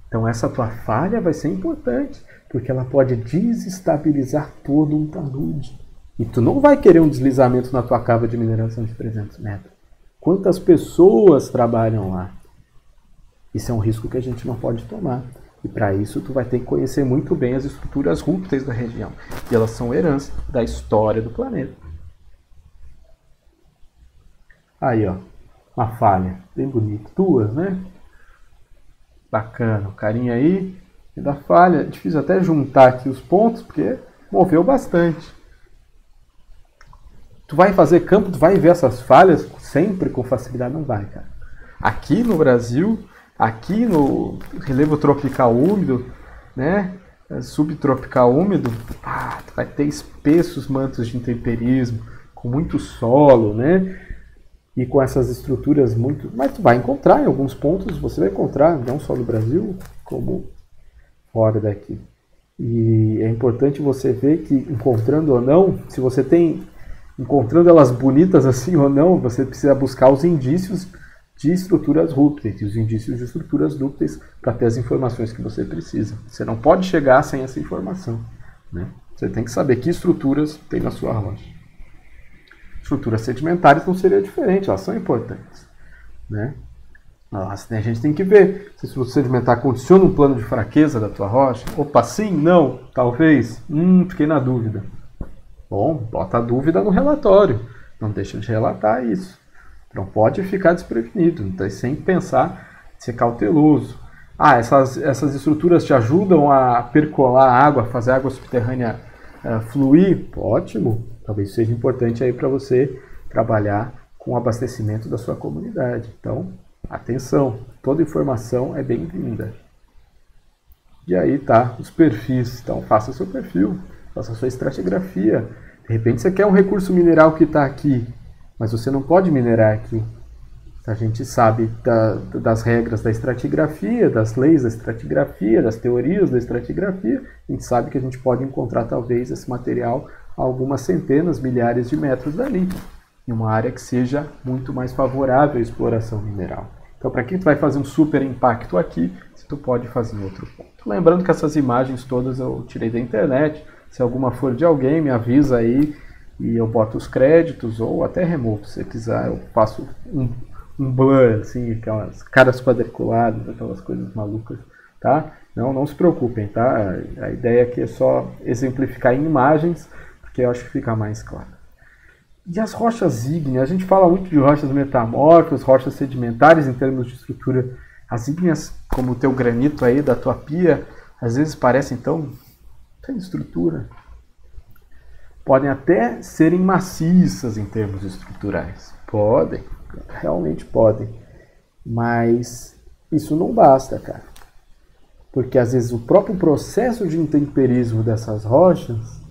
Então, essa tua falha vai ser importante, porque ela pode desestabilizar todo um talude. E tu não vai querer um deslizamento na tua cava de mineração de 300 metros. Quantas pessoas trabalham lá? Isso é um risco que a gente não pode tomar. E para isso tu vai ter que conhecer muito bem as estruturas rúpteis da região. E elas são herança da história do planeta. Aí, ó. Uma falha. Bem bonita. Duas, né? Bacana. O carinha aí. E da falha. É difícil até juntar aqui os pontos, porque moveu bastante. Tu vai fazer campo, tu vai ver essas falhas sempre com facilidade? Não vai, cara. Aqui no Brasil, aqui no relevo tropical úmido, né? Subtropical úmido, tu vai ter espessos mantos de intemperismo, com muito solo, né? E com essas estruturas muito... Mas tu vai encontrar em alguns pontos, você vai encontrar, não só no Brasil, como fora daqui. E é importante você ver que, encontrando ou não, se você tem... Encontrando elas bonitas assim ou não, você precisa buscar os indícios de estruturas rúpteis e os indícios de estruturas dúcteis para ter as informações que você precisa. Você não pode chegar sem essa informação, né? Você tem que saber que estruturas tem na sua rocha. Estruturas sedimentares não seria diferente, elas são importantes, né? A gente tem que ver se a estrutura sedimentar condiciona um plano de fraqueza da tua rocha. Opa, sim, não, talvez. Fiquei na dúvida. Bom, bota a dúvida no relatório. Não deixa de relatar isso. Não pode ficar desprevenido. Então, sem pensar, ser cauteloso. Essas estruturas te ajudam a percolar a água, fazer a água subterrânea fluir? Ótimo. Talvez seja importante aí para você trabalhar com o abastecimento da sua comunidade. Então, atenção. Toda informação é bem-vinda. E aí tá, os perfis. Então, faça seu perfil. Faça a sua estratigrafia. De repente você quer um recurso mineral que está aqui, mas você não pode minerar aqui. A gente sabe das regras da estratigrafia, das leis da estratigrafia, das teorias da estratigrafia. A gente sabe que a gente pode encontrar talvez esse material a algumas centenas, milhares de metros dali, em uma área que seja muito mais favorável à exploração mineral. Então, para que tu vai fazer um super impacto aqui, se tu pode fazer em outro ponto? Lembrando que essas imagens todas eu tirei da internet. Se alguma for de alguém, me avisa aí e eu boto os créditos ou até removo. Se você quiser, eu faço um blur, assim, aquelas caras quadriculadas, aquelas coisas malucas, tá? Não se preocupem, tá? A ideia aqui é só exemplificar em imagens, porque eu acho que fica mais claro. E as rochas ígneas? A gente fala muito de rochas metamórficas, rochas sedimentares em termos de estrutura. As ígneas, como o teu granito aí da tua pia, às vezes parecem tão sem estrutura. Podem até serem maciças em termos estruturais. Podem, realmente podem. Mas isso não basta, cara. Porque às vezes o próprio processo de intemperismo dessas rochas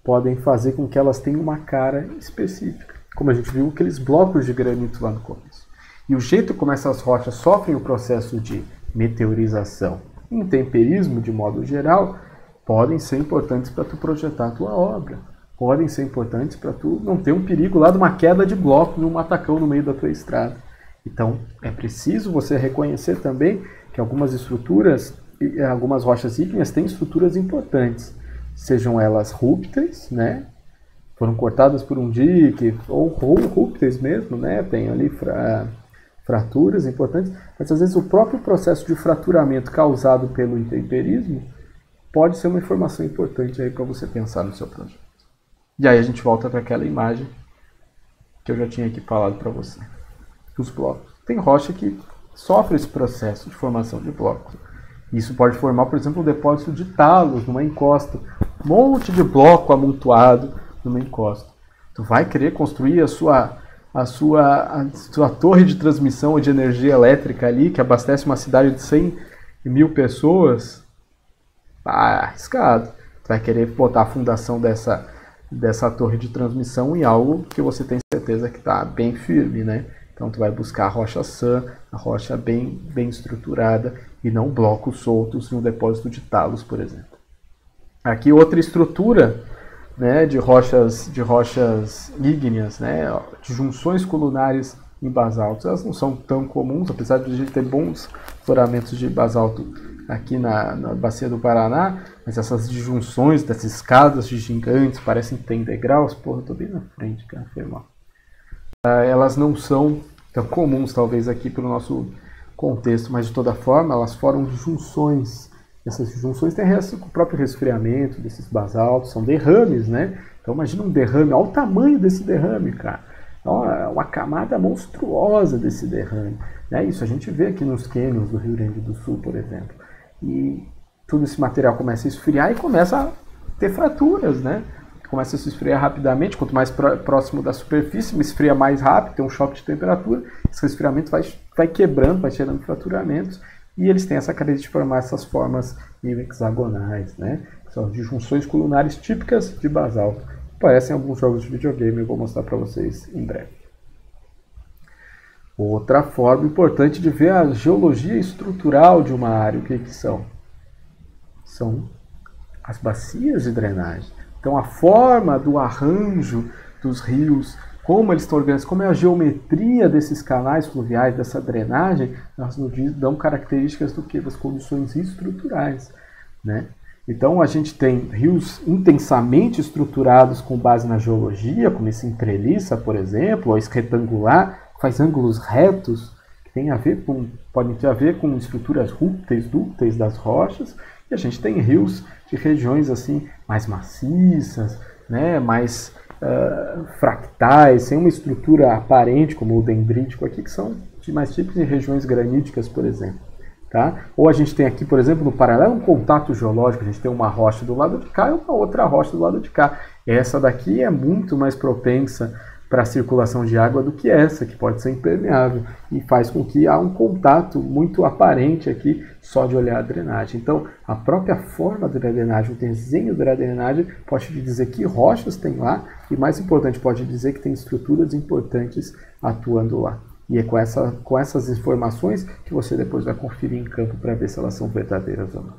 podem fazer com que elas tenham uma cara específica. Como a gente viu aqueles blocos de granito lá no começo. E o jeito como essas rochas sofrem o processo de meteorização e intemperismo, de modo geral, podem ser importantes para tu projetar a tua obra. Podem ser importantes para tu não ter um perigo lá de uma queda de bloco num matacão no meio da tua estrada. Então, é preciso você reconhecer também que algumas estruturas, algumas rochas ígneas têm estruturas importantes. Sejam elas rúpteis, né? Foram cortadas por um dique, ou rúpteis mesmo, né? Tem ali fraturas importantes, mas às vezes o próprio processo de fraturamento causado pelo intemperismo pode ser uma informação importante aí para você pensar no seu projeto. E aí a gente volta para aquela imagem que eu já tinha aqui falado para você. Os blocos. Tem rocha que sofre esse processo de formação de blocos. Isso pode formar, por exemplo, um depósito de talos numa encosta. Um monte de bloco amontoado numa encosta. Tu vai querer construir a sua torre de transmissão de energia elétrica ali, que abastece uma cidade de 100 mil pessoas? Arriscado. Tu vai querer botar a fundação dessa torre de transmissão em algo que você tem certeza que está bem firme, né? Então tu vai buscar a rocha sã, a rocha bem estruturada e não blocos soltos em um depósito de talos, por exemplo. Aqui outra estrutura, né, de rochas ígneas, né, de junções colunares em basaltos. Elas não são tão comuns, apesar de a gente ter bons floramentos de basalto aqui na bacia do Paraná, mas essas disjunções dessas escadas de gigantes parecem que tem degraus. Porra, eu tô bem na frente, cara, foi mal. Elas não são tão comuns, talvez, aqui para o nosso contexto, mas de toda forma elas formam junções. Essas junções têm relação com o próprio resfriamento desses basaltos, são derrames, né? Então imagina um derrame, olha o tamanho desse derrame, cara. Olha, uma camada monstruosa desse derrame. Né? Isso a gente vê aqui nos cânions do Rio Grande do Sul, por exemplo. E todo esse material começa a esfriar e começa a ter fraturas, né? Começa a se esfriar rapidamente, quanto mais próximo da superfície, esfria mais rápido, tem um choque de temperatura, esse resfriamento vai quebrando, vai gerando fraturamentos, e eles têm essa característica de formar essas formas hexagonais, né? São disjunções colunares típicas de basalto. Aparecem em alguns jogos de videogame, eu vou mostrar para vocês em breve. Outra forma importante de ver a geologia estrutural de uma área, o que são? São as bacias de drenagem. Então a forma do arranjo dos rios, como eles estão organizados, como é a geometria desses canais fluviais, dessa drenagem, elas nos dão características do que? Das condições estruturais, né? Então a gente tem rios intensamente estruturados com base na geologia, como esse entreliça, por exemplo, ou esse retangular, que faz ângulos retos, que podem ter a ver com estruturas rúpteis, dúcteis das rochas, e a gente tem rios de regiões assim mais maciças, né, mais fractais, sem uma estrutura aparente, como o dendrítico aqui, que são mais típicos em regiões graníticas, por exemplo. Tá? Ou a gente tem aqui, por exemplo, no paralelo, um contato geológico, a gente tem uma rocha do lado de cá e uma outra rocha do lado de cá. Essa daqui é muito mais propensa para a circulação de água do que essa, que pode ser impermeável, e faz com que há um contato muito aparente aqui só de olhar a drenagem. Então, a própria forma da drenagem, o desenho da drenagem, pode te dizer que rochas tem lá, e mais importante, pode dizer que tem estruturas importantes atuando lá. E é com essas informações que você depois vai conferir em campo para ver se elas são verdadeiras ou não.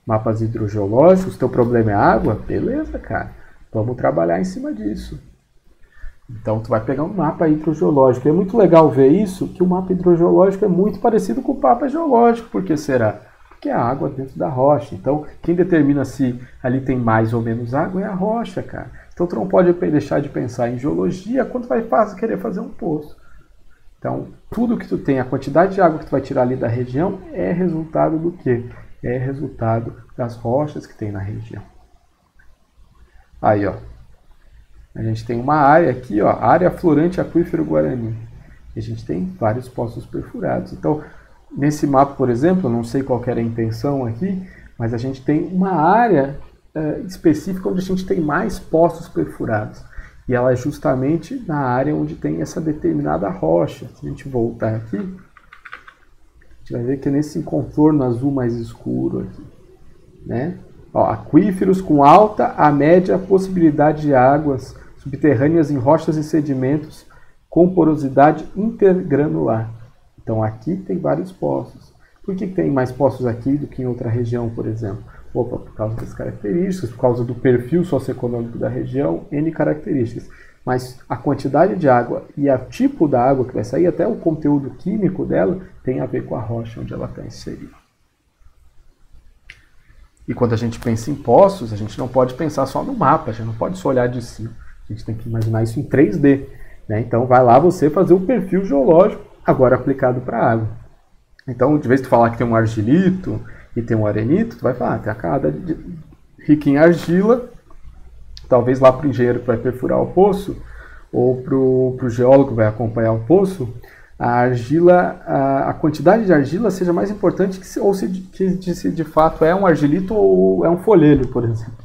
Mapas hidrogeológicos, teu problema é água? Beleza, cara. Vamos trabalhar em cima disso. Então, tu vai pegar um mapa hidrogeológico. É muito legal ver isso, que o mapa hidrogeológico é muito parecido com o mapa geológico. Por que será? Porque é a água dentro da rocha. Então, quem determina se ali tem mais ou menos água é a rocha, cara. Então, tu não pode deixar de pensar em geologia quando vai querer fazer um poço. Então, tudo que tu tem, a quantidade de água que tu vai tirar ali da região é resultado do quê? É resultado das rochas que tem na região. Aí, ó. A gente tem uma área aqui, ó, área aflorante aquífero Guarani. E a gente tem vários poços perfurados. Então, nesse mapa, por exemplo, eu não sei qual que era a intenção aqui, mas a gente tem uma área específica onde a gente tem mais poços perfurados. E ela é justamente na área onde tem essa determinada rocha. Se a gente voltar aqui, a gente vai ver que é nesse contorno azul mais escuro aqui, né? Ó, aquíferos com alta a média possibilidade de águas subterrâneas em rochas e sedimentos com porosidade intergranular. Então aqui tem vários poços. Por que tem mais poços aqui do que em outra região, por exemplo? Opa, por causa das características, por causa do perfil socioeconômico da região, N características. Mas a quantidade de água e o tipo da água que vai sair, até o conteúdo químico dela, tem a ver com a rocha onde ela está inserida. E quando a gente pensa em poços, a gente não pode pensar só no mapa, a gente não pode só olhar de cima. A gente tem que imaginar isso em 3D. Né? Então vai lá você fazer o perfil geológico, agora aplicado para a água. Então, de vez em tu falar que tem um argilito e tem um arenito, tu vai falar, tem a camada rica em argila, talvez lá para o engenheiro que vai perfurar o poço, ou para o geólogo que vai acompanhar o poço, a argila, a quantidade de argila seja mais importante que se de fato é um argilito ou é um folhelho, por exemplo.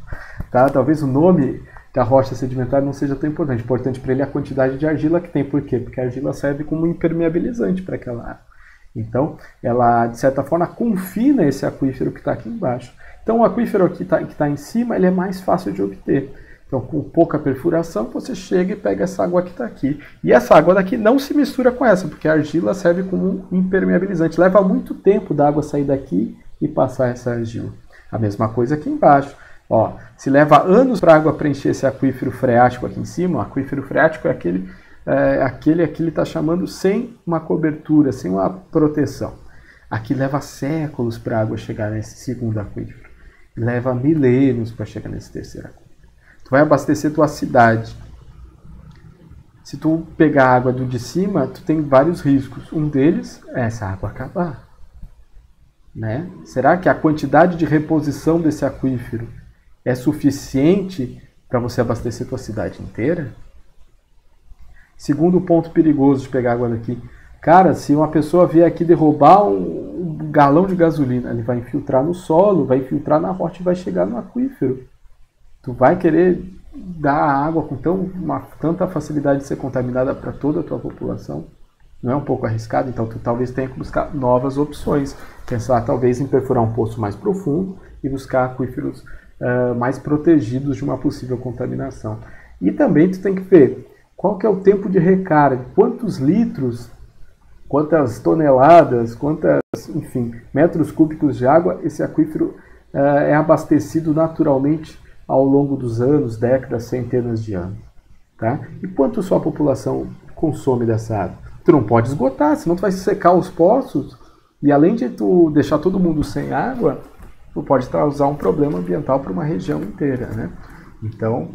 Tá? Talvez o nome da rocha sedimentar não seja tão importante. Importante para ele é a quantidade de argila que tem. Por quê? Porque a argila serve como impermeabilizante para aquela água. Então, ela, de certa forma, confina esse aquífero que está aqui embaixo. Então, o aquífero que está em cima, ele é mais fácil de obter. Então, com pouca perfuração, você chega e pega essa água que está aqui. E essa água daqui não se mistura com essa, porque a argila serve como um impermeabilizante. Leva muito tempo da água sair daqui e passar essa argila. A mesma coisa aqui embaixo. Ó, se leva anos para a água preencher esse aquífero freático aqui em cima, o aquífero freático é aquele que ele está chamando sem uma cobertura, sem uma proteção. Aqui leva séculos para a água chegar nesse segundo aquífero. Leva milênios para chegar nesse terceiro aquífero. Tu vai abastecer tua cidade. Se tu pegar a água do de cima, tu tem vários riscos. Um deles é essa água acabar. Né? Será que a quantidade de reposição desse aquífero é suficiente para você abastecer tua cidade inteira? Segundo ponto perigoso de pegar água daqui. Cara, se uma pessoa vier aqui derrubar um galão de gasolina, ele vai infiltrar no solo, vai infiltrar na rocha e vai chegar no aquífero. Tu vai querer dar a água com tanta facilidade de ser contaminada para toda a tua população? Não é um pouco arriscado? Então tu talvez tenha que buscar novas opções. Pensar talvez em perfurar um poço mais profundo e buscar aquíferos mais protegidos de uma possível contaminação. E também tu tem que ver qual que é o tempo de recarga, quantos litros, quantas toneladas, enfim, metros cúbicos de água esse aquífero é abastecido naturalmente ao longo dos anos, décadas, centenas de anos. Tá? E quanto sua população consome dessa água? Tu não pode esgotar, senão tu vai secar os poços e além de tu deixar todo mundo sem água, tu pode causar um problema ambiental para uma região inteira. Né? Então,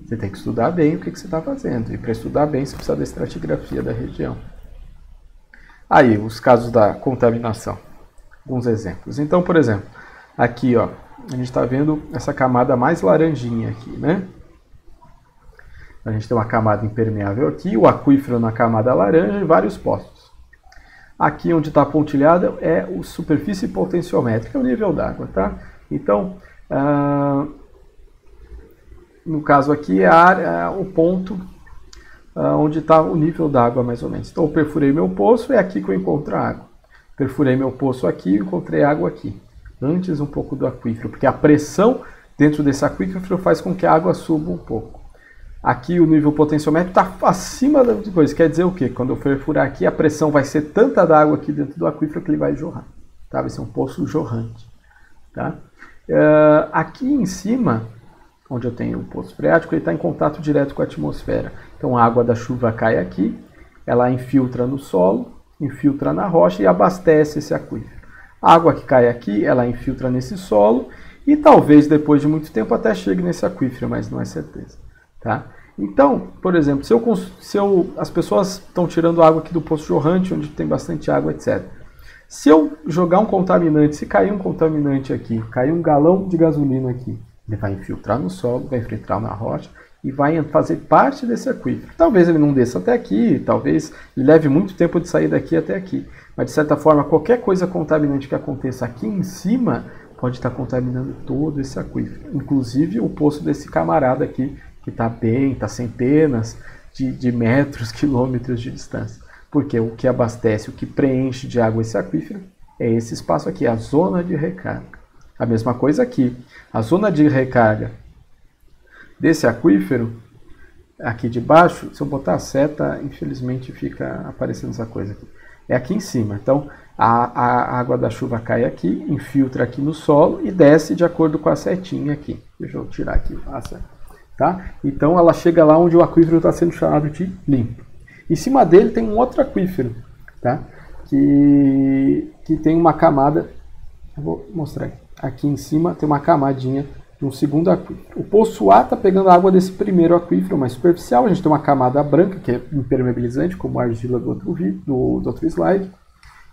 você tem que estudar bem o que você está fazendo. E para estudar bem, você precisa da estratigrafia da região. Aí, os casos da contaminação. Alguns exemplos. Então, por exemplo, aqui, ó, a gente está vendo essa camada mais laranjinha aqui, né? A gente tem uma camada impermeável aqui, o aquífero na camada laranja e vários poços. Aqui onde está pontilhada é a superfície potenciométrica, é o nível d'água, tá? Então, no caso aqui é o ponto onde está o nível d'água mais ou menos. Então eu perfurei meu poço, é aqui que eu encontro a água. Perfurei meu poço aqui, encontrei água aqui. Antes um pouco do aquífero, porque a pressão dentro desse aquífero faz com que a água suba um pouco. Aqui o nível potenciométrico está acima da coisa. Quer dizer o quê? Quando eu perfurar aqui, a pressão vai ser tanta da água aqui dentro do aquífero que ele vai jorrar. Tá? Vai ser um poço jorrante. Tá? Aqui em cima, onde eu tenho o poço freático, ele está em contato direto com a atmosfera. Então a água da chuva cai aqui, ela infiltra no solo, infiltra na rocha e abastece esse aquífero. A água que cai aqui, ela infiltra nesse solo e talvez depois de muito tempo até chegue nesse aquífero, mas não é certeza. Tá? Então, por exemplo, as pessoas estão tirando água aqui do poço jorrante, onde tem bastante água, etc. Se eu jogar um contaminante, se cair um contaminante aqui, cair um galão de gasolina aqui, ele vai infiltrar no solo, vai infiltrar na rocha e vai fazer parte desse aquífero. Talvez ele não desça até aqui, talvez ele leve muito tempo de sair daqui até aqui. Mas, de certa forma, qualquer coisa contaminante que aconteça aqui em cima pode estar contaminando todo esse aquífero. Inclusive o poço desse camarada aqui, que está centenas de metros, quilômetros de distância. Porque o que abastece, o que preenche de água esse aquífero é esse espaço aqui, a zona de recarga. A mesma coisa aqui. A zona de recarga desse aquífero, aqui de baixo, se eu botar a seta, infelizmente fica aparecendo essa coisa aqui. É aqui em cima. Então, a água da chuva cai aqui, infiltra aqui no solo e desce de acordo com a setinha aqui. Deixa eu tirar aqui a seta. Tá? Então, ela chega lá onde o aquífero está sendo chamado de limpo. Em cima dele tem um outro aquífero, tá? que tem uma camada, eu vou mostrar aqui. Aqui em cima tem uma camadinha de um segundo aquífero. O poço A está pegando a água desse primeiro aquífero mais superficial, a gente tem uma camada branca, que é impermeabilizante, como a argila do outro slide,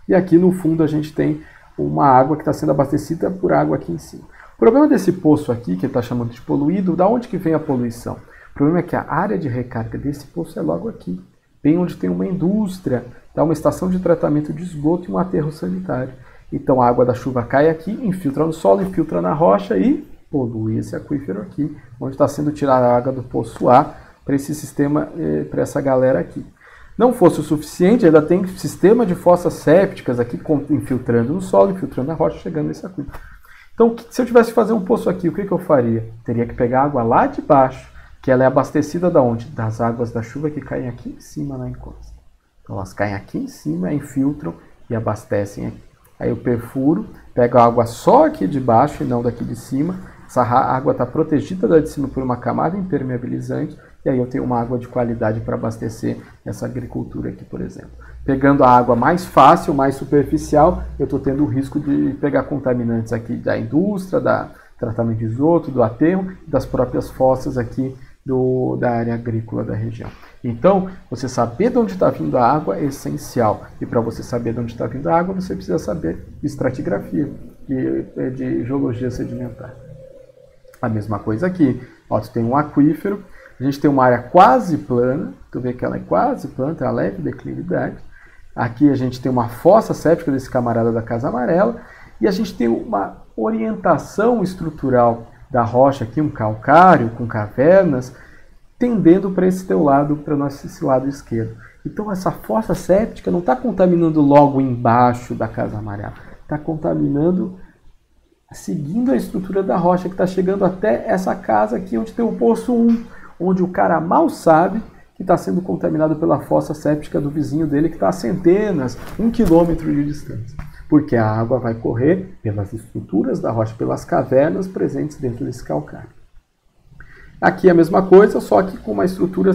e aqui no fundo a gente tem uma água que está sendo abastecida por água aqui em cima. O problema desse poço aqui, que ele está chamando de poluído, da onde que vem a poluição? O problema é que a área de recarga desse poço é logo aqui, bem onde tem uma indústria, uma estação de tratamento de esgoto e um aterro sanitário. Então a água da chuva cai aqui, infiltra no solo, infiltra na rocha e polui esse aquífero aqui, onde está sendo tirada a água do poço A para esse sistema, para essa galera aqui. Não fosse o suficiente, ainda tem sistema de fossas sépticas aqui, infiltrando no solo, infiltrando na rocha, chegando nesse aquífero. Então, se eu tivesse que fazer um poço aqui, o que eu faria? Teria que pegar a água lá de baixo, que ela é abastecida da onde? Das águas da chuva que caem aqui em cima na encosta. Então, elas caem aqui em cima, infiltram e abastecem aqui. Aí eu perfuro, pego a água só aqui de baixo e não daqui de cima. Essa água está protegida da de cima por uma camada impermeabilizante. E aí eu tenho uma água de qualidade para abastecer essa agricultura aqui, por exemplo. Pegando a água mais fácil, mais superficial, eu estou tendo o risco de pegar contaminantes aqui da indústria, da tratamento de esgoto, do aterro, das próprias fossas aqui da área agrícola da região. Então, você saber de onde está vindo a água é essencial. E para você saber de onde está vindo a água, você precisa saber de estratigrafia, de geologia sedimentar. A mesma coisa aqui. Ó, você tem um aquífero, a gente tem uma área quase plana, tu vê que ela é quase plana, tem uma leve declividade. Aqui a gente tem uma fossa séptica desse camarada da Casa Amarela, e a gente tem uma orientação estrutural da rocha aqui, um calcário com cavernas, tendendo para esse teu lado, para esse lado esquerdo. Então essa fossa séptica não está contaminando logo embaixo da Casa Amarela, está contaminando seguindo a estrutura da rocha, que está chegando até essa casa aqui, onde tem o poço 1, onde o cara mal sabe que está sendo contaminado pela fossa séptica do vizinho dele, que está a centenas, 1 quilômetro de distância. Porque a água vai correr pelas estruturas da rocha, pelas cavernas presentes dentro desse calcário. Aqui a mesma coisa, só que com uma estrutura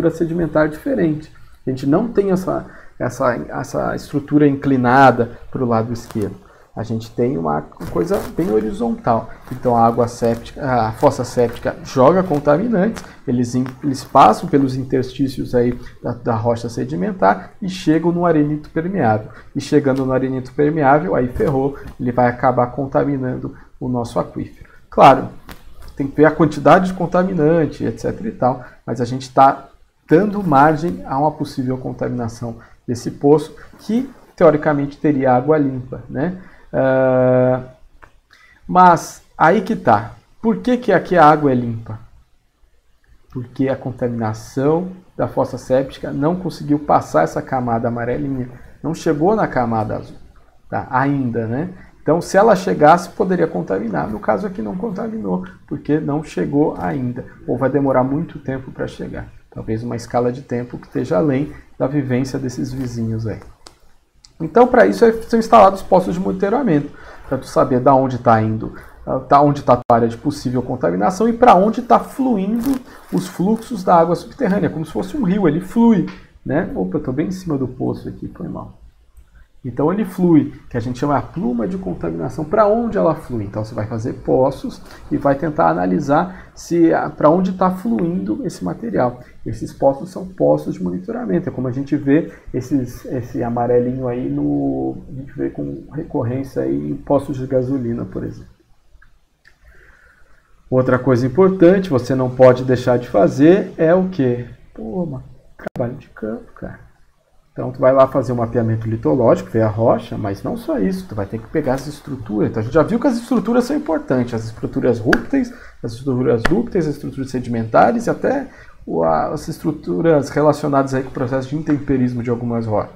sedimentar diferente. A gente não tem essa estrutura inclinada para o lado esquerdo. A gente tem uma coisa bem horizontal. Então a água séptica, a fossa séptica joga contaminantes, eles passam pelos interstícios aí da rocha sedimentar e chegam no arenito permeável. E chegando no arenito permeável, aí ferrou, ele vai acabar contaminando o nosso aquífero. Claro, tem que ver a quantidade de contaminante, etc e tal, mas a gente está dando margem a uma possível contaminação desse poço, que teoricamente teria água limpa, né? Mas aí que tá. Por que aqui a água é limpa? Porque a contaminação da fossa séptica não conseguiu passar essa camada amarelinha, não chegou na camada azul, tá? Ainda, né? Então, se ela chegasse, poderia contaminar. No caso aqui não contaminou, porque não chegou ainda, ou vai demorar muito tempo para chegar. Talvez uma escala de tempo que esteja além da vivência desses vizinhos aí. Então, para isso, são instalados postos de monitoramento, para tu saber de onde está indo, onde está a área de possível contaminação e para onde está fluindo os fluxos da água subterrânea, como se fosse um rio, ele flui, né? Opa, eu estou bem em cima do poço aqui, foi mal. Então ele flui, que a gente chama a pluma de contaminação. Para onde ela flui? Então você vai fazer poços e vai tentar analisar se para onde está fluindo esse material. Esses poços são poços de monitoramento. É como a gente vê esse amarelinho aí a gente vê com recorrência aí em postos de gasolina, por exemplo. Outra coisa importante, você não pode deixar de fazer é o quê? Pô, mano, trabalho de campo, cara. Então, tu vai lá fazer um mapeamento litológico, ver a rocha, mas não só isso, tu vai ter que pegar as estruturas. Então, a gente já viu que as estruturas são importantes, as estruturas rúpteis, as estruturas sedimentares e até as estruturas relacionadas aí com o processo de intemperismo de algumas rochas.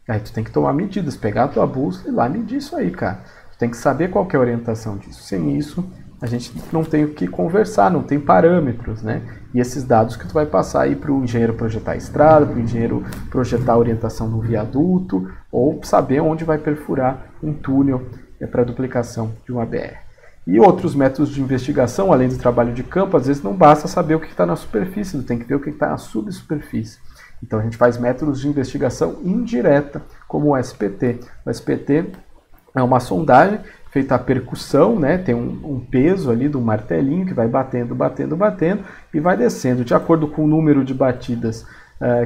Aí tu tem que tomar medidas, pegar a tua bússola e lá medir isso aí, cara. Tu tem que saber qual que é a orientação disso. Sem isso, a gente não tem o que conversar, não tem parâmetros, né? E esses dados que tu vai passar aí para o engenheiro projetar a estrada, para o engenheiro projetar a orientação no viaduto, ou saber onde vai perfurar um túnel para a duplicação de uma BR. E outros métodos de investigação, além do trabalho de campo, às vezes não basta saber o que está na superfície, tu tem que ver o que está na subsuperfície. Então a gente faz métodos de investigação indireta, como o SPT. O SPT é uma sondagem feita a percussão, né? Tem um peso ali do martelinho que vai batendo, batendo, batendo e vai descendo de acordo com o número de batidas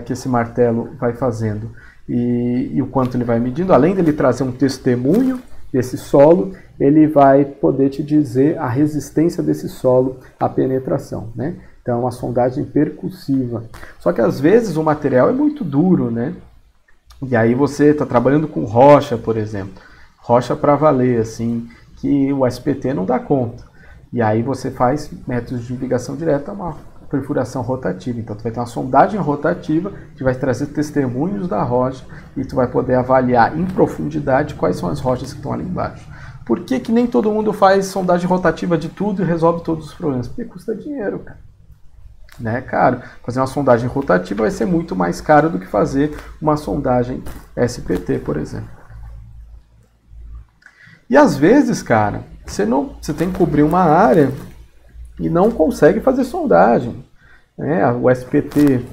que esse martelo vai fazendo e o quanto ele vai medindo. Além dele trazer um testemunho desse solo, ele vai poder te dizer a resistência desse solo à penetração, né? Então é uma sondagem percussiva. Só que às vezes o material é muito duro, né? E aí você está trabalhando com rocha, por exemplo. Rocha para valer, assim, que o SPT não dá conta. E aí você faz métodos de ligação direta a uma perfuração rotativa. Então tu vai ter uma sondagem rotativa que vai trazer testemunhos da rocha e tu vai poder avaliar em profundidade quais são as rochas que estão ali embaixo. Por que que nem todo mundo faz sondagem rotativa de tudo e resolve todos os problemas? Porque custa dinheiro, cara. Né, caro? Fazer uma sondagem rotativa vai ser muito mais caro do que fazer uma sondagem SPT, por exemplo. E às vezes, cara, você tem que cobrir uma área e não consegue fazer sondagem, né? O SPT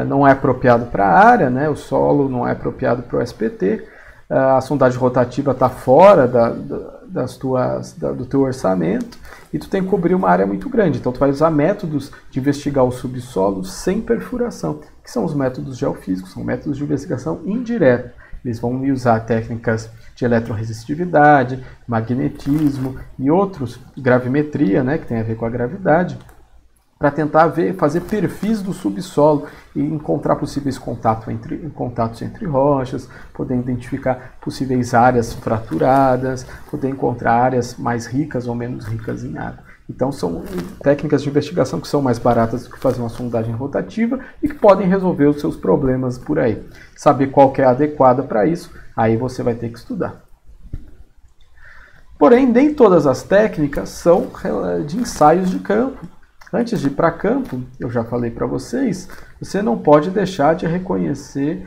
não é apropriado para a área, né? O solo não é apropriado para o SPT, a sondagem rotativa está fora do teu orçamento e tu tem que cobrir uma área muito grande. Então tu vai usar métodos de investigar o subsolo sem perfuração, que são os métodos geofísicos, são métodos de investigação indireta. Eles vão usar técnicas de eletroresistividade, magnetismo e outros, gravimetria, né, que tem a ver com a gravidade, para tentar fazer perfis do subsolo e encontrar possíveis contatos entre rochas, poder identificar possíveis áreas fraturadas, poder encontrar áreas mais ricas ou menos ricas em água. Então são técnicas de investigação que são mais baratas do que fazer uma sondagem rotativa e que podem resolver os seus problemas por aí. Saber qual que é a adequada para isso, aí você vai ter que estudar. Porém, nem todas as técnicas são de ensaios de campo. Antes de ir para campo, eu já falei para vocês, você não pode deixar de reconhecer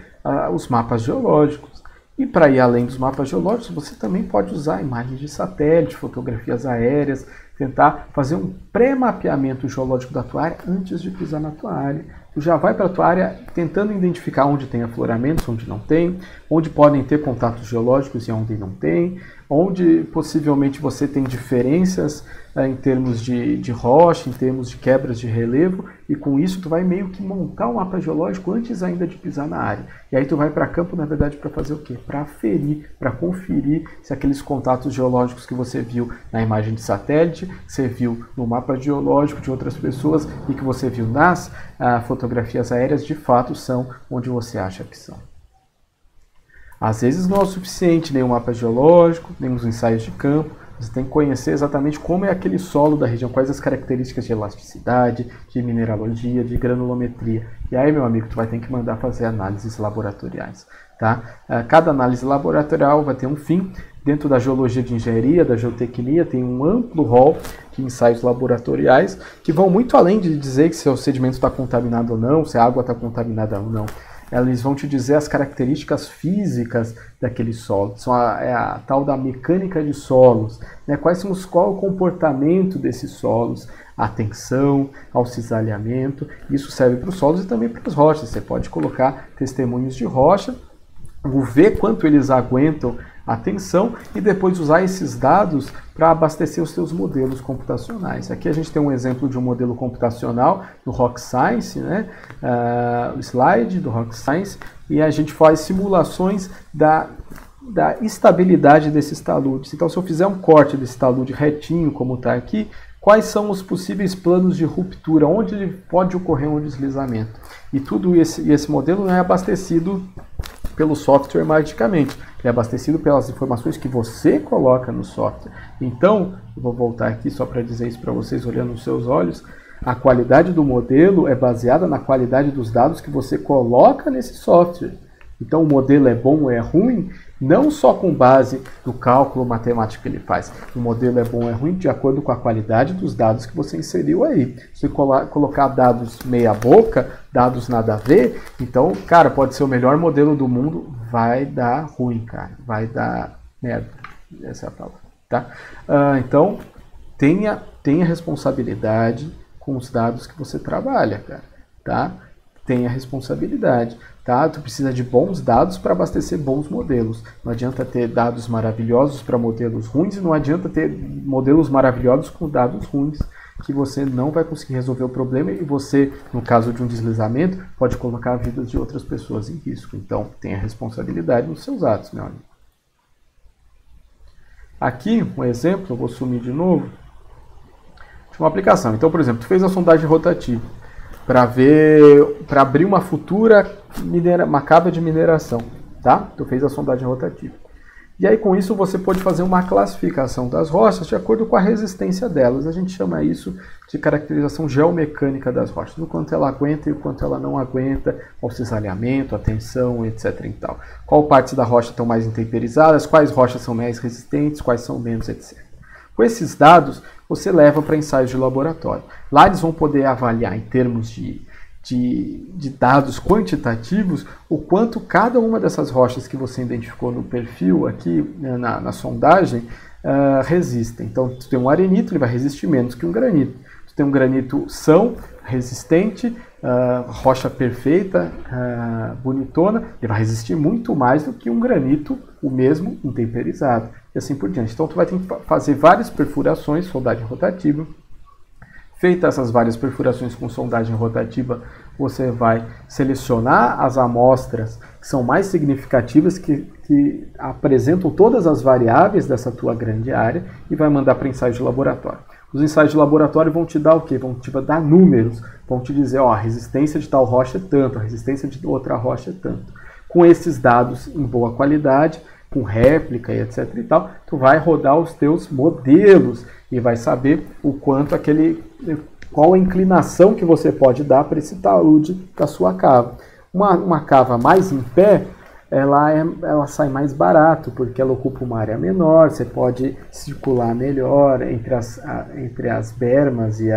os mapas geológicos. E para ir além dos mapas geológicos, você também pode usar imagens de satélite, fotografias aéreas, tentar fazer um pré-mapeamento geológico da tua área antes de pisar na tua área. Tu já vai para a tua área tentando identificar onde tem afloramentos, onde não tem, onde podem ter contatos geológicos e onde não tem, onde possivelmente você tem diferenças em termos de rocha, em termos de quebras de relevo, e com isso tu vai meio que montar um mapa geológico antes ainda de pisar na área. E aí tu vai para campo, na verdade, para fazer o quê? Para aferir, para conferir se aqueles contatos geológicos que você viu na imagem de satélite, você viu no mapa geológico de outras pessoas e que você viu nas fotografias aéreas, de fato são onde você acha que são. Às vezes não é o suficiente nem o mapa geológico, nem os ensaios de campo. Você tem que conhecer exatamente como é aquele solo da região, quais as características de elasticidade, de mineralogia, de granulometria. E aí, meu amigo, tu vai ter que mandar fazer análises laboratoriais. Tá? Cada análise laboratorial vai ter um fim. Dentro da geologia de engenharia, da geotecnia, tem um amplo rol de ensaios laboratoriais que vão muito além de dizer que se o sedimento está contaminado ou não, se a água está contaminada ou não. Eles vão te dizer as características físicas daquele solo. É a tal da mecânica de solos, né? Qual é o comportamento desses solos, a tensão, ao cisalhamento. Isso serve para os solos e também para as rochas. Você pode colocar testemunhos de rocha ver quanto eles aguentam a tensão e depois usar esses dados para abastecer os seus modelos computacionais. Aqui a gente tem um exemplo de um modelo computacional do Rock Science, né? O slide do Rock Science, e a gente faz simulações da estabilidade desses taludes. Então, se eu fizer um corte desse talude retinho, como está aqui, quais são os possíveis planos de ruptura, onde ele pode ocorrer um deslizamento. E tudo esse modelo não é abastecido pelo software magicamente, é abastecido pelas informações que você coloca no software. Então, eu vou voltar aqui só para dizer isso para vocês, olhando nos seus olhos, a qualidade do modelo é baseada na qualidade dos dados que você coloca nesse software. Então, o modelo é bom ou é ruim, não só com base no cálculo matemático que ele faz. O modelo é bom ou é ruim de acordo com a qualidade dos dados que você inseriu aí. Se você colocar dados meia boca, dados nada a ver, então, cara, pode ser o melhor modelo do mundo, vai dar ruim, cara. Vai dar merda. Essa é a palavra, tá? Então, tenha responsabilidade com os dados que você trabalha, cara, tá? Tenha responsabilidade, tá? Tu precisa de bons dados para abastecer bons modelos. Não adianta ter dados maravilhosos para modelos ruins e não adianta ter modelos maravilhosos com dados ruins, que você não vai conseguir resolver o problema e você, no caso de um deslizamento, pode colocar a vida de outras pessoas em risco. Então, tenha responsabilidade nos seus atos, meu amigo. Aqui, um exemplo, eu vou sumir de novo, de uma aplicação. Então, por exemplo, tu fez a sondagem rotativa para abrir uma futura uma cava de mineração, tá? Tu fez a sondagem rotativa. E aí com isso você pode fazer uma classificação das rochas de acordo com a resistência delas. A gente chama isso de caracterização geomecânica das rochas, o quanto ela aguenta e o quanto ela não aguenta, o cisalhamento, a tensão, etc. e tal. Qual partes da rocha estão mais intemperizadas, quais rochas são mais resistentes, quais são menos, etc. Com esses dados, você leva para ensaios de laboratório. Lá eles vão poder avaliar em termos de dados quantitativos o quanto cada uma dessas rochas que você identificou no perfil aqui, na sondagem, resistem. Então, tu tem um arenito, ele vai resistir menos que um granito. Tu tem um granito resistente, rocha perfeita, bonitona, ele vai resistir muito mais do que um granito, o mesmo intemperizado. E assim por diante. Então, tu vai ter que fazer várias perfurações, sondagem rotativa. Feitas essas várias perfurações com sondagem rotativa, você vai selecionar as amostras que são mais significativas, que apresentam todas as variáveis dessa tua grande área e vai mandar para ensaios de laboratório. Os ensaios de laboratório vão te dar o quê? Vão te dar números, vão te dizer, ó, a resistência de tal rocha é tanto, a resistência de outra rocha é tanto. Com esses dados em boa qualidade, com réplica e etc e tal, tu vai rodar os teus modelos e vai saber o quanto qual a inclinação que você pode dar para esse talude da sua cava. Uma cava mais em pé, ela sai mais barato, porque ela ocupa uma área menor, você pode circular melhor entre as bermas e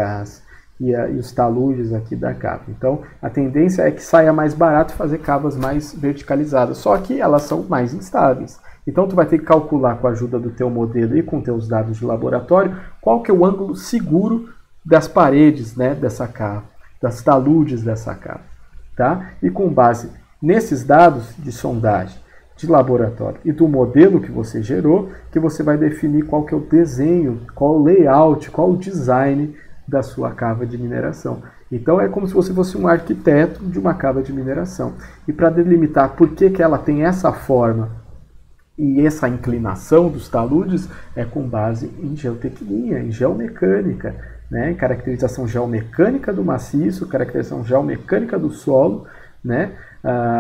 os taludes aqui da cava. Então, a tendência é que saia mais barato fazer cavas mais verticalizadas, só que elas são mais instáveis. Então, tu vai ter que calcular com a ajuda do teu modelo e com teus dados de laboratório qual que é o ângulo seguro das paredes, né, dessa cava, das taludes dessa cava, tá? E com base nesses dados de sondagem, de laboratório e do modelo que você gerou, que você vai definir qual que é o desenho, qual o layout, qual o design da sua cava de mineração. Então é como se você fosse um arquiteto de uma cava de mineração. E para delimitar por que ela tem essa forma e essa inclinação dos taludes, é com base em geotecnia, em geomecânica, né? Caracterização geomecânica do maciço, caracterização geomecânica do solo, né?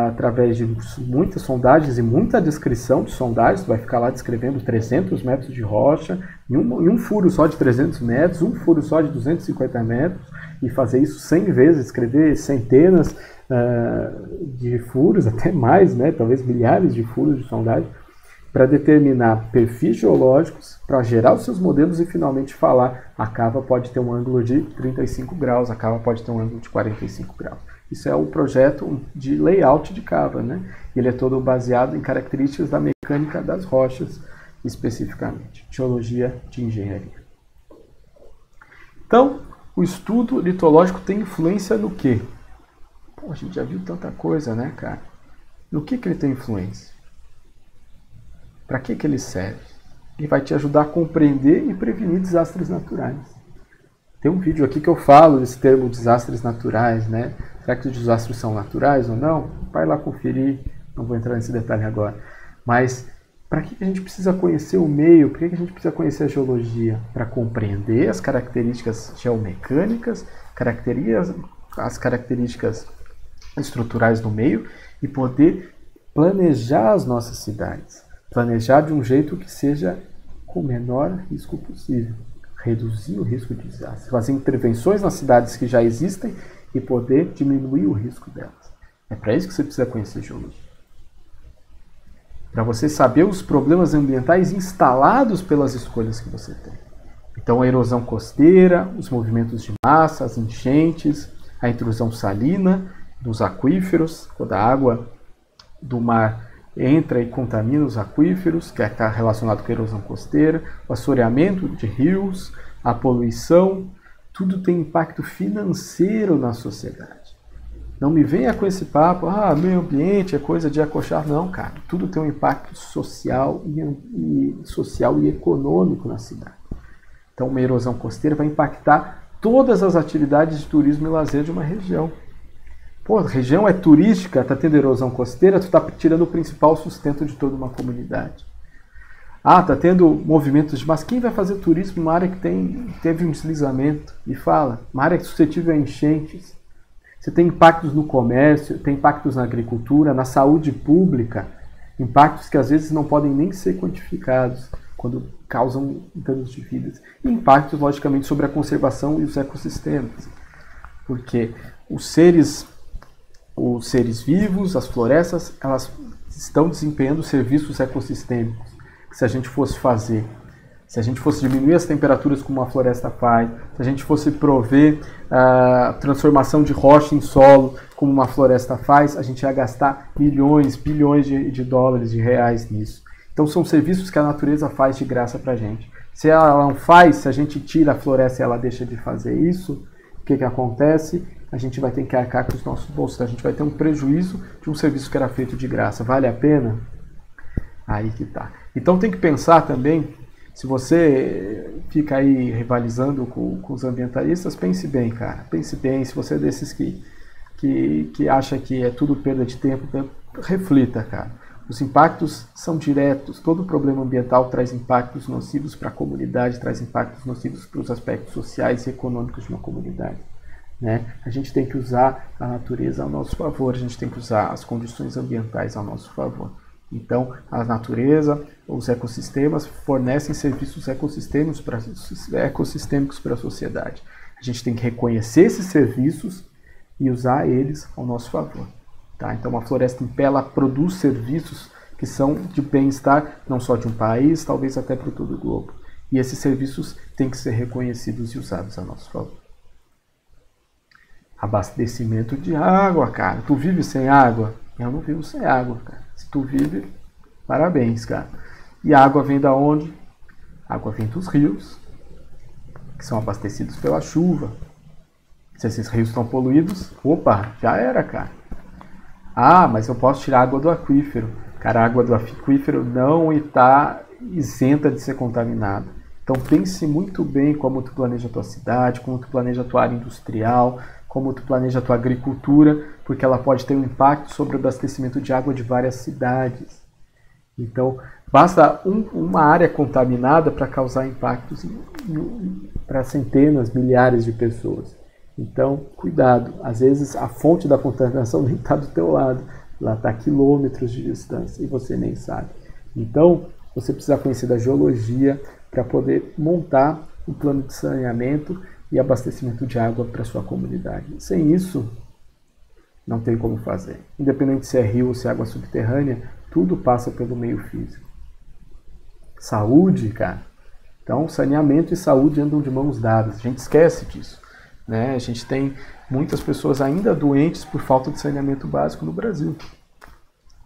Através de muitas sondagens e muita descrição de sondagens, você vai ficar lá descrevendo 300 metros de rocha, em um furo só de 300 metros, um furo só de 250 metros, e fazer isso 100 vezes, escrever centenas de furos, até mais, né? Talvez milhares de furos de sondagem, para determinar perfis geológicos, para gerar os seus modelos e finalmente falar a cava pode ter um ângulo de 35 graus, a cava pode ter um ângulo de 45 graus. Isso é o projeto de layout de cava, né? Ele é todo baseado em características da mecânica das rochas, especificamente, geologia de engenharia. Então, o estudo litológico tem influência no quê? Pô, a gente já viu tanta coisa, né, cara? No que ele tem influência? Para que ele serve? Ele vai te ajudar a compreender e prevenir desastres naturais. Tem um vídeo aqui que eu falo desse termo desastres naturais, né? Será que os desastres são naturais ou não? Vai lá conferir, não vou entrar nesse detalhe agora. Mas para que a gente precisa conhecer o meio? Por que a gente precisa conhecer a geologia? Para compreender as características geomecânicas, as características estruturais do meio e poder planejar as nossas cidades. Planejar de um jeito que seja com o menor risco possível. Reduzir o risco de desastre. Fazer intervenções nas cidades que já existem e poder diminuir o risco delas. É para isso que você precisa conhecer geologia. Para você saber os problemas ambientais instalados pelas escolhas que você tem. Então, a erosão costeira, os movimentos de massa, as enchentes, a intrusão salina dos aquíferos, quando a água do mar entra e contamina os aquíferos, que está relacionado com a erosão costeira, o assoreamento de rios, a poluição, tudo tem impacto financeiro na sociedade. Não me venha com esse papo, meio ambiente é coisa de acochar. Não, cara, tudo tem um impacto social e econômico na cidade. Então, uma erosão costeira vai impactar todas as atividades de turismo e lazer de uma região. Pô, a região é turística, está tendo erosão costeira, tu está tirando o principal sustento de toda uma comunidade. Está tendo movimentos de massa. Quem vai fazer turismo numa área que teve um deslizamento? E fala, uma área suscetível a enchentes. Você tem impactos no comércio, tem impactos na agricultura, na saúde pública, impactos que às vezes não podem nem ser quantificados quando causam danos de vidas. E impactos, logicamente, sobre a conservação e os ecossistemas. Porque os seres vivos, as florestas, elas estão desempenhando serviços ecossistêmicos. Se a gente fosse fazer, se a gente fosse diminuir as temperaturas como uma floresta faz, se a gente fosse prover a transformação de rocha em solo como uma floresta faz, a gente ia gastar milhões, bilhões de dólares, de reais nisso. Então são serviços que a natureza faz de graça para a gente. Se ela não faz, se a gente tira a floresta e ela deixa de fazer isso, o que acontece? A gente vai ter que arcar com os nossos bolsos. A gente vai ter um prejuízo de um serviço que era feito de graça. Vale a pena? Aí que tá. Então tem que pensar também, se você fica aí rivalizando com os ambientalistas, pense bem, cara. Pense bem, se você é desses que acha que é tudo perda de tempo, reflita, cara. Os impactos são diretos. Todo problema ambiental traz impactos nocivos para a comunidade, traz impactos nocivos para os aspectos sociais e econômicos de uma comunidade. Né? A gente tem que usar a natureza ao nosso favor, a gente tem que usar as condições ambientais ao nosso favor. Então, a natureza, os ecossistemas fornecem serviços ecossistêmicos para a sociedade. A gente tem que reconhecer esses serviços e usar eles ao nosso favor. Tá? Então, a floresta em pé ela produz serviços que são de bem-estar, não só de um país, talvez até para todo o globo. E esses serviços têm que ser reconhecidos e usados a nosso favor. Abastecimento de água, cara. Tu vive sem água? Eu não vivo sem água, cara. Se tu vive, parabéns, cara. E a água vem da onde? A água vem dos rios, que são abastecidos pela chuva. Se esses rios estão poluídos, opa, já era, cara. Mas eu posso tirar a água do aquífero. Cara, a água do aquífero não está isenta de ser contaminada. Então pense muito bem como tu planeja a tua cidade, como tu planeja a tua área industrial, como tu planeja a tua agricultura, porque ela pode ter um impacto sobre o abastecimento de água de várias cidades. Então, basta uma área contaminada para causar impactos para centenas, milhares de pessoas. Então, cuidado. Às vezes a fonte da contaminação nem está do teu lado. Ela está a quilômetros de distância e você nem sabe. Então, você precisa conhecer da geologia para poder montar um plano de saneamento e abastecimento de água para a sua comunidade. Sem isso, não tem como fazer. Independente se é rio ou se é água subterrânea, tudo passa pelo meio físico. Saúde, cara. Então, saneamento e saúde andam de mãos dadas. A gente esquece disso. Né? A gente tem muitas pessoas ainda doentes por falta de saneamento básico no Brasil.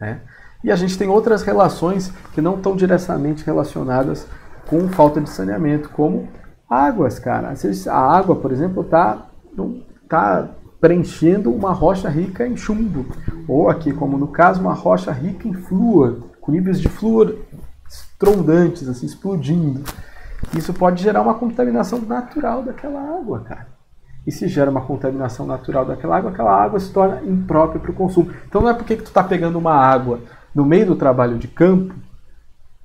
Né? E a gente tem outras relações que não estão diretamente relacionadas com falta de saneamento, como águas, cara. Às vezes a água, por exemplo, está preenchendo uma rocha rica em chumbo. Ou aqui, como no caso, uma rocha rica em flúor, com níveis de flúor estrondantes, assim, explodindo. Isso pode gerar uma contaminação natural daquela água, cara. E se gera uma contaminação natural daquela água se torna imprópria para o consumo. Então não é porque que tu está pegando uma água no meio do trabalho de campo,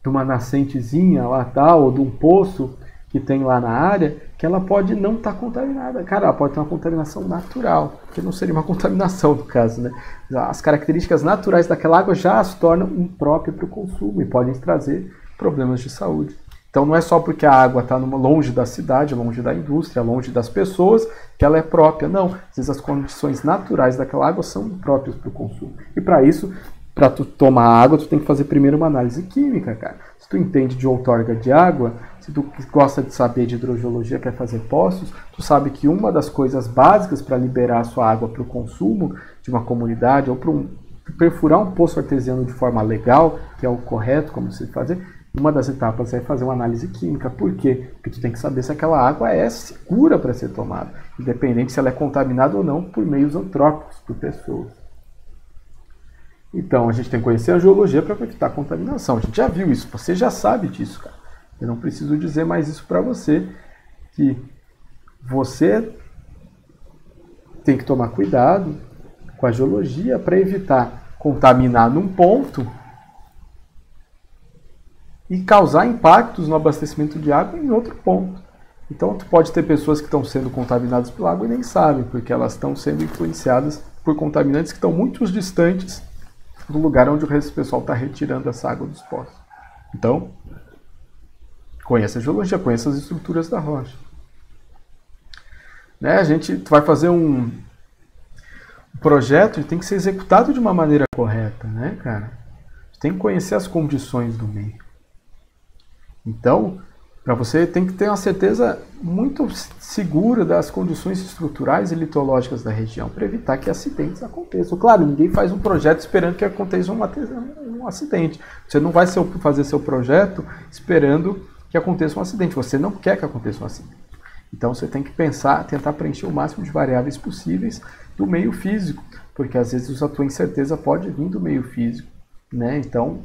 de uma nascentezinha lá tal, ou de um poço que tem lá na área, que ela pode não estar contaminada. Cara, ela pode ter uma contaminação natural, que não seria uma contaminação no caso, né? As características naturais daquela água já as tornam imprópria para o consumo e podem trazer problemas de saúde. Então não é só porque a água está longe da cidade, longe da indústria, longe das pessoas, que ela é própria. Não, às vezes as condições naturais daquela água são próprias para o consumo. E para isso, para tu tomar água, tu tem que fazer primeiro uma análise química, cara. Se tu entende de outorga de água, se tu gosta de saber de hidrogeologia, quer fazer poços, tu sabe que uma das coisas básicas para liberar a sua água para o consumo de uma comunidade, ou para perfurar um poço artesiano de forma legal, que é o correto, como se fazer, uma das etapas é fazer uma análise química. Por quê? Porque tu tem que saber se aquela água é segura para ser tomada, independente se ela é contaminada ou não por meios antrópicos, por pessoas. Então, a gente tem que conhecer a geologia para evitar a contaminação. A gente já viu isso, você já sabe disso, cara. Eu não preciso dizer mais isso para você, que você tem que tomar cuidado com a geologia para evitar contaminar num ponto e causar impactos no abastecimento de água em outro ponto. Então, tu pode ter pessoas que estão sendo contaminadas pela água e nem sabem, porque elas estão sendo influenciadas por contaminantes que estão muito distantes do lugar onde o pessoal está retirando essa água dos poços. Então, conheça a geologia, conheça as estruturas da rocha. Né? Tu vai fazer um projeto, ele tem que ser executado de uma maneira correta, né, cara? Você tem que conhecer as condições do meio. Então, para você tem que ter uma certeza muito segura das condições estruturais e litológicas da região, para evitar que acidentes aconteçam. Claro, ninguém faz um projeto esperando que aconteça um acidente. Você não vai fazer seu projeto esperando que aconteça um acidente. Você não quer que aconteça um acidente. Então você tem que tentar preencher o máximo de variáveis possíveis do meio físico, porque às vezes a tua incerteza pode vir do meio físico, né? Então,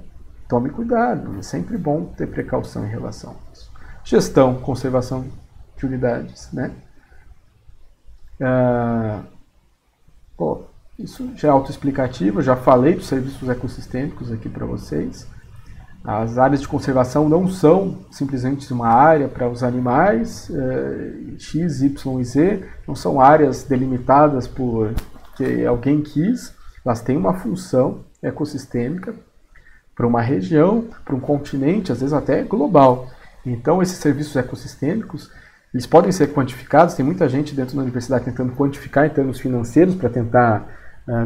tome cuidado, é sempre bom ter precaução em relação a isso. Gestão, conservação de unidades, né? Isso já é autoexplicativo, já falei dos serviços ecossistêmicos aqui para vocês. As áreas de conservação não são simplesmente uma área para os animais, X, Y e Z, não são áreas delimitadas porque alguém quis, elas têm uma função ecossistêmica para uma região, para um continente, às vezes até global. Então esses serviços ecossistêmicos, eles podem ser quantificados, tem muita gente dentro da universidade tentando quantificar em termos financeiros para tentar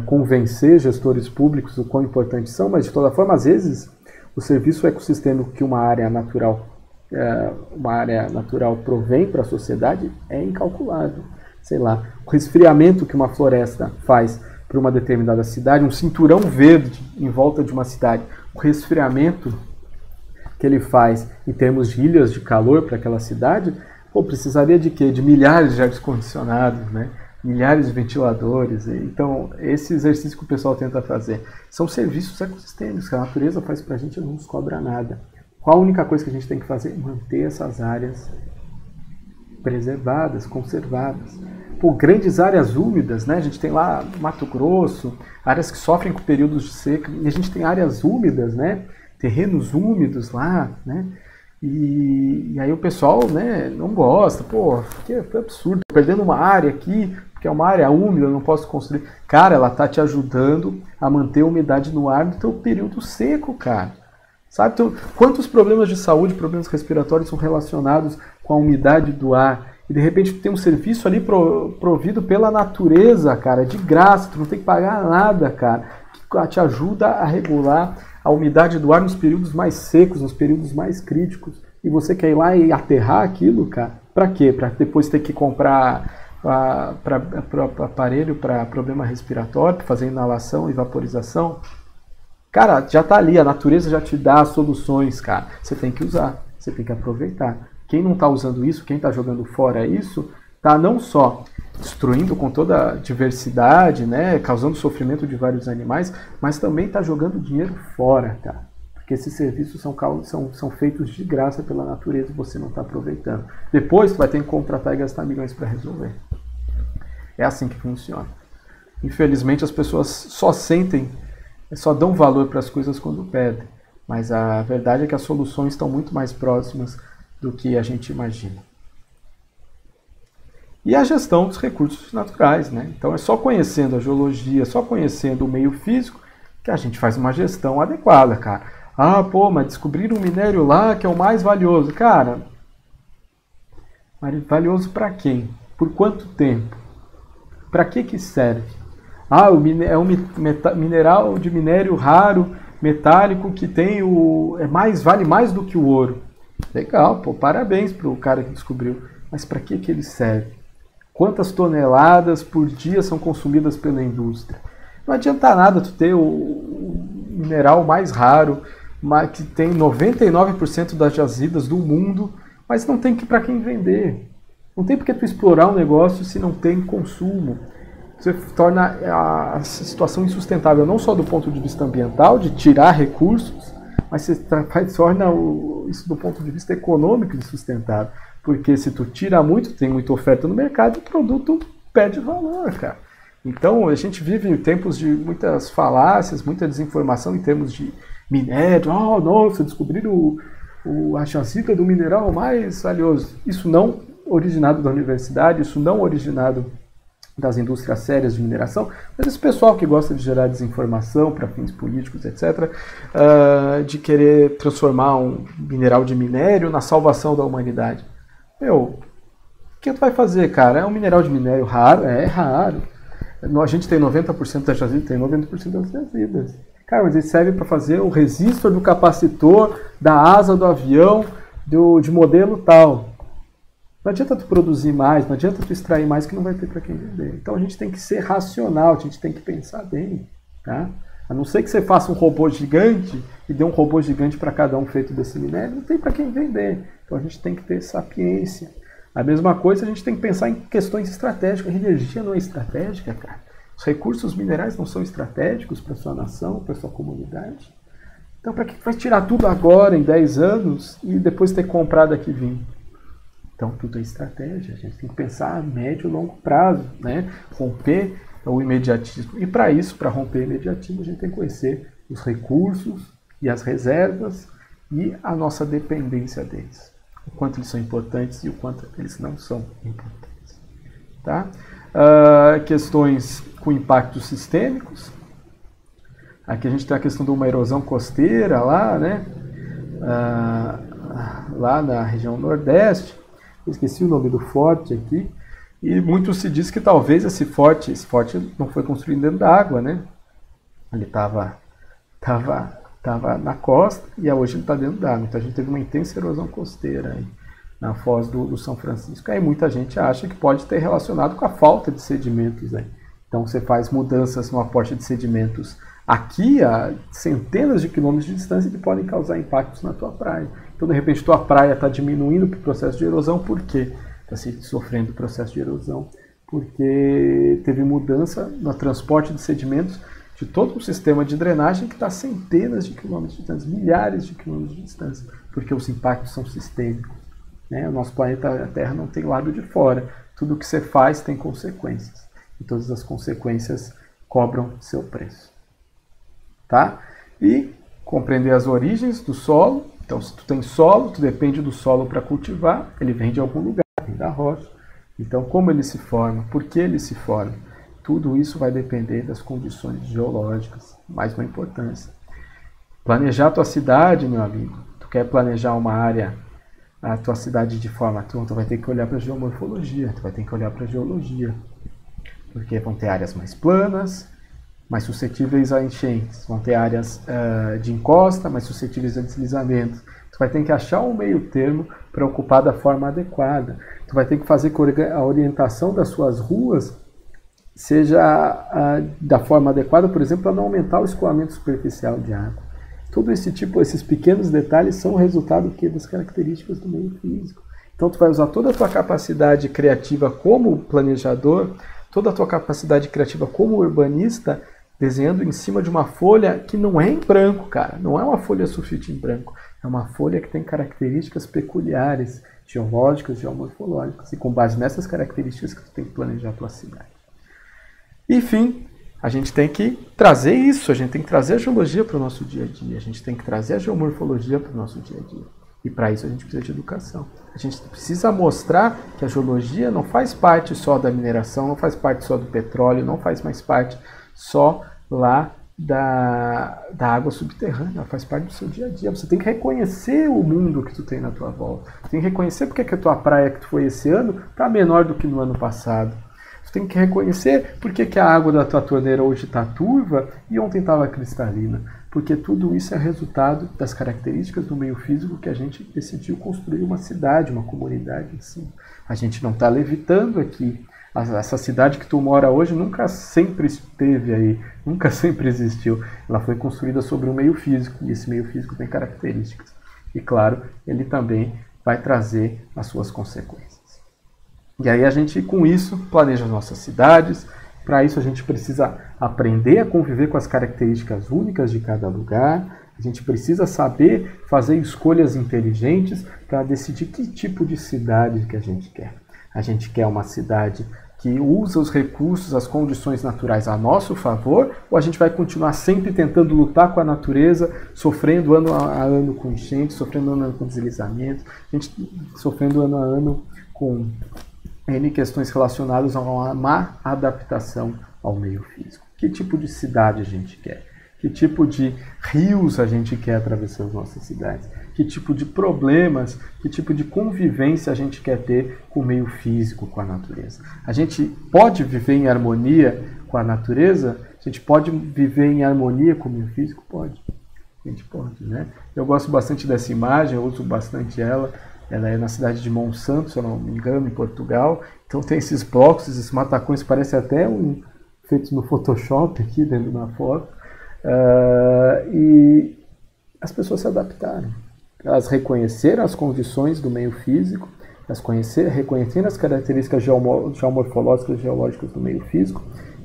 convencer gestores públicos o quão importantes são, mas de toda forma, às vezes, o serviço ecossistêmico que uma área natural provém para a sociedade é incalculável. Sei lá, o resfriamento que uma floresta faz para uma determinada cidade, um cinturão verde em volta de uma cidade, o resfriamento que ele faz em termos de ilhas de calor para aquela cidade, precisaria de quê? De milhares de ar-condicionados, né? Milhares de ventiladores. Então, esse exercício que o pessoal tenta fazer são serviços ecossistêmicos que a natureza faz para a gente e não nos cobra nada. Qual a única coisa que a gente tem que fazer? Manter essas áreas preservadas, conservadas. Grandes áreas úmidas, né? A gente tem lá Mato Grosso, áreas que sofrem com períodos de seca, e a gente tem áreas úmidas, né? Terrenos úmidos lá, né? E aí o pessoal, né, não gosta, que foi absurdo, tô perdendo uma área aqui, porque é uma área úmida, eu não posso construir. Cara, ela tá te ajudando a manter a umidade no ar no teu período seco, cara. Sabe, então, quantos problemas de saúde, problemas respiratórios são relacionados com a umidade do ar? E de repente tem um serviço ali provido pela natureza, cara, de graça, tu não tem que pagar nada, cara, que te ajuda a regular a umidade do ar nos períodos mais secos, nos períodos mais críticos. E você quer ir lá e aterrar aquilo, cara? Para quê? Para depois ter que comprar aparelho para problema respiratório, para fazer inalação e vaporização? Cara, já tá ali, a natureza já te dá as soluções, cara. Você tem que usar, você tem que aproveitar. Quem não está usando isso, quem está jogando fora isso, está não só destruindo com toda a diversidade, né, causando sofrimento de vários animais, mas também está jogando dinheiro fora, cara. porque esses serviços são feitos de graça pela natureza e você não está aproveitando. Depois você vai ter que contratar e gastar milhões para resolver. É assim que funciona. Infelizmente as pessoas só dão valor para as coisas quando perdem. Mas a verdade é que as soluções estão muito mais próximas do que a gente imagina. E a gestão dos recursos naturais, né? Então é só conhecendo a geologia, só conhecendo o meio físico, que a gente faz uma gestão adequada, cara. Ah, pô, mas descobriram um minério lá que é o mais valioso. Cara, valioso para quem? Por quanto tempo? Para que serve? Ah, é um mineral de minério raro, metálico, que tem vale mais do que o ouro. Legal, pô, parabéns para o cara que descobriu. Mas para que ele serve? Quantas toneladas por dia são consumidas pela indústria? Não adianta nada tu ter o mineral mais raro, que tem 99% das jazidas do mundo, mas não tem para quem vender. Não tem por que tu explorar um negócio se não tem consumo. Você torna a situação insustentável, não só do ponto de vista ambiental, de tirar recursos, mas você torna isso do ponto de vista econômico insustentável. Porque se tu tira muito, tem muita oferta no mercado, o produto perde valor, cara. Então a gente vive em tempos de muitas falácias, muita desinformação em termos de minério. Oh, nossa, descobriram a jazida do mineral mais valioso. Isso não originado da universidade, isso não originado das indústrias sérias de mineração, mas esse pessoal que gosta de gerar desinformação para fins políticos, etc., de querer transformar um mineral de minério na salvação da humanidade. O que tu vai fazer, cara? É um mineral de minério raro? É raro. A gente tem 90% das jazidas, tem 90% das jazidas. Cara, mas ele serve para fazer o resistor do capacitor da asa do avião de modelo tal. Não adianta tu produzir mais, não adianta tu extrair mais que não vai ter para quem vender. Então a gente tem que ser racional, a gente tem que pensar bem, tá? A não ser que você faça um robô gigante e dê um robô gigante para cada um feito desse minério, não tem para quem vender. Então a gente tem que ter sapiência. A mesma coisa a gente tem que pensar em questões estratégicas. A energia não é estratégica, cara. Os recursos minerais não são estratégicos para sua nação, para sua comunidade. Então para que vai tirar tudo agora, em 10 anos, e depois ter comprado daqui 20? Então tudo é estratégia. A gente tem que pensar a médio e longo prazo, né? Romper o imediatismo. E para isso, para romper o imediatismo, a gente tem que conhecer os recursos e as reservas e a nossa dependência deles. O quanto eles são importantes e o quanto eles não são importantes. Tá? Questões com impactos sistêmicos. Aqui a gente tem a questão de uma erosão costeira lá, né? Lá na região nordeste. Eu esqueci o nome do forte aqui. E muito se diz que talvez esse forte não foi construído dentro da água, né? Ele estava na costa e hoje ele está dentro da água. Então a gente teve uma intensa erosão costeira aí, na foz do São Francisco. Aí muita gente acha que pode ter relacionado com a falta de sedimentos aí. Então você faz mudanças no aporte de sedimentos aqui a centenas de quilômetros de distância que podem causar impactos na tua praia. Então de repente tua praia está diminuindo para o processo de erosão, por quê? Está sofrendo o processo de erosão, porque teve mudança no transporte de sedimentos de todo um sistema de drenagem que está a centenas de quilômetros de distância, milhares de quilômetros de distância, porque os impactos são sistêmicos. Né? O nosso planeta, a Terra, não tem lado de fora. Tudo que você faz tem consequências. E todas as consequências cobram seu preço. Tá? E compreender as origens do solo. Então, se tu tem solo, tu depende do solo para cultivar, ele vem de algum lugar, vem da rocha. Então, como ele se forma, por que ele se forma? Tudo isso vai depender das condições geológicas, mais uma importância. Planejar a tua cidade, meu amigo. Tu quer planejar uma área, a tua cidade de forma tu vai ter que olhar para a geomorfologia, tu vai ter que olhar para a geologia. Porque vão ter áreas mais planas, mais suscetíveis a enchentes. Vão ter áreas de encosta, mais suscetíveis a deslizamentos. Tu vai ter que achar um meio termo para ocupar da forma adequada. Tu vai ter que fazer com que a orientação das suas ruas seja da forma adequada, por exemplo, para não aumentar o escoamento superficial de água. Todo esses pequenos detalhes são o resultado das características do meio físico. Então tu vai usar toda a tua capacidade criativa como planejador, toda a tua capacidade criativa como urbanista desenhando em cima de uma folha que não é em branco, cara. Não é uma folha sulfite em branco. É uma folha que tem características peculiares, geológicas, geomorfológicas. E com base nessas características que tu tem que planejar a tua cidade. Enfim, a gente tem que trazer isso. A gente tem que trazer a geologia para o nosso dia a dia. A gente tem que trazer a geomorfologia para o nosso dia a dia. E para isso a gente precisa de educação. A gente precisa mostrar que a geologia não faz parte só da mineração, não faz parte só do petróleo, não faz mais parte só lá da água subterrânea, ela faz parte do seu dia a dia. Você tem que reconhecer o mundo que tu tem na tua volta. Você tem que reconhecer porque que a tua praia que tu foi esse ano está menor do que no ano passado. Você tem que reconhecer porque que a água da tua torneira hoje está turva e ontem estava cristalina. Porque tudo isso é resultado das características do meio físico que a gente decidiu construir uma cidade, uma comunidade em si. A gente não está levitando aqui. Essa cidade que tu mora hoje nunca sempre esteve aí, nunca sempre existiu. Ela foi construída sobre um meio físico, e esse meio físico tem características. E claro, ele também vai trazer as suas consequências. E aí a gente, com isso, planeja as nossas cidades. Para isso a gente precisa aprender a conviver com as características únicas de cada lugar. A gente precisa saber fazer escolhas inteligentes para decidir que tipo de cidade que a gente quer. A gente quer uma cidade que usa os recursos, as condições naturais a nosso favor, ou a gente vai continuar sempre tentando lutar com a natureza, sofrendo ano a ano com enchentes, sofrendo ano a ano com deslizamentos, a gente sofrendo ano a ano com N questões relacionadas a uma má adaptação ao meio físico. Que tipo de cidade a gente quer? Que tipo de rios a gente quer atravessar as nossas cidades? Que tipo de problemas, que tipo de convivência a gente quer ter com o meio físico, com a natureza? A gente pode viver em harmonia com a natureza? A gente pode viver em harmonia com o meio físico? Pode. A gente pode, né? Eu gosto bastante dessa imagem, eu uso bastante ela. Ela é na cidade de Monsanto, se eu não me engano, em Portugal. Então tem esses blocos, esses matacões, parece até feitos no Photoshop aqui dentro da foto. E as pessoas se adaptaram. Elas reconheceram as condições do meio físico, elas reconheceram as características geomorfológicas e geológicas do meio físico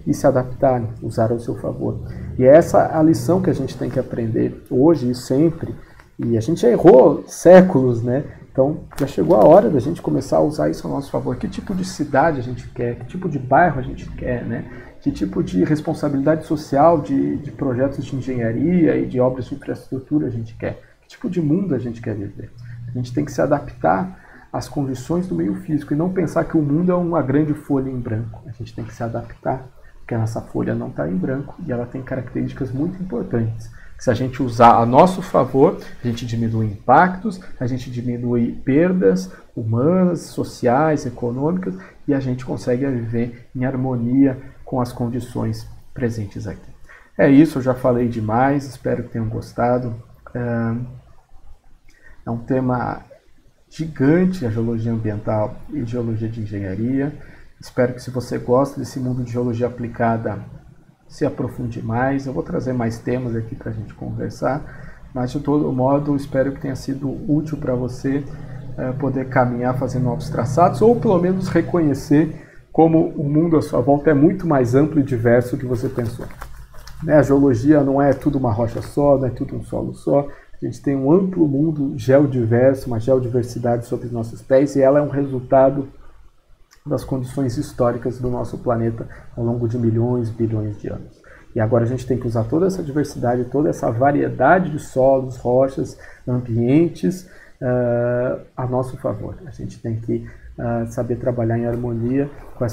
e se adaptaram, usaram ao seu favor. E é essa a lição que a gente tem que aprender hoje e sempre. E a gente já errou séculos, né? Então, já chegou a hora da gente começar a usar isso ao nosso favor. Que tipo de cidade a gente quer? Que tipo de bairro a gente quer, né? Que tipo de responsabilidade social, de projetos de engenharia e de obras de infraestrutura a gente quer? Que tipo de mundo a gente quer viver? A gente tem que se adaptar às condições do meio físico e não pensar que o mundo é uma grande folha em branco. A gente tem que se adaptar, porque a nossa folha não está em branco e ela tem características muito importantes. Se a gente usar a nosso favor, a gente diminui impactos, a gente diminui perdas humanas, sociais, econômicas, e a gente consegue viver em harmonia com as condições presentes aqui. É isso, eu já falei demais, espero que tenham gostado. É um tema gigante, a geologia ambiental e geologia de engenharia. Espero que, se você gosta desse mundo de geologia aplicada, se aprofunde mais. Eu vou trazer mais temas aqui para a gente conversar, mas de todo modo espero que tenha sido útil para você poder caminhar fazendo novos traçados, ou pelo menos reconhecer como o mundo à sua volta é muito mais amplo e diverso do que você pensou. A geologia não é tudo uma rocha só, não é tudo um solo só. A gente tem um amplo mundo geodiverso, uma geodiversidade sobre os nossos pés, e ela é um resultado das condições históricas do nosso planeta ao longo de milhões, bilhões de anos. E agora a gente tem que usar toda essa diversidade, toda essa variedade de solos, rochas, ambientes a nosso favor. A gente tem que saber trabalhar em harmonia com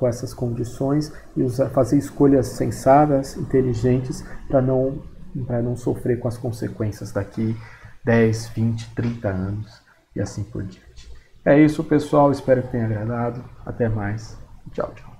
essas condições e fazer escolhas sensatas, inteligentes, para não sofrer com as consequências daqui 10, 20, 30 anos e assim por diante. É isso, pessoal. Espero que tenha agradado. Até mais. Tchau, tchau.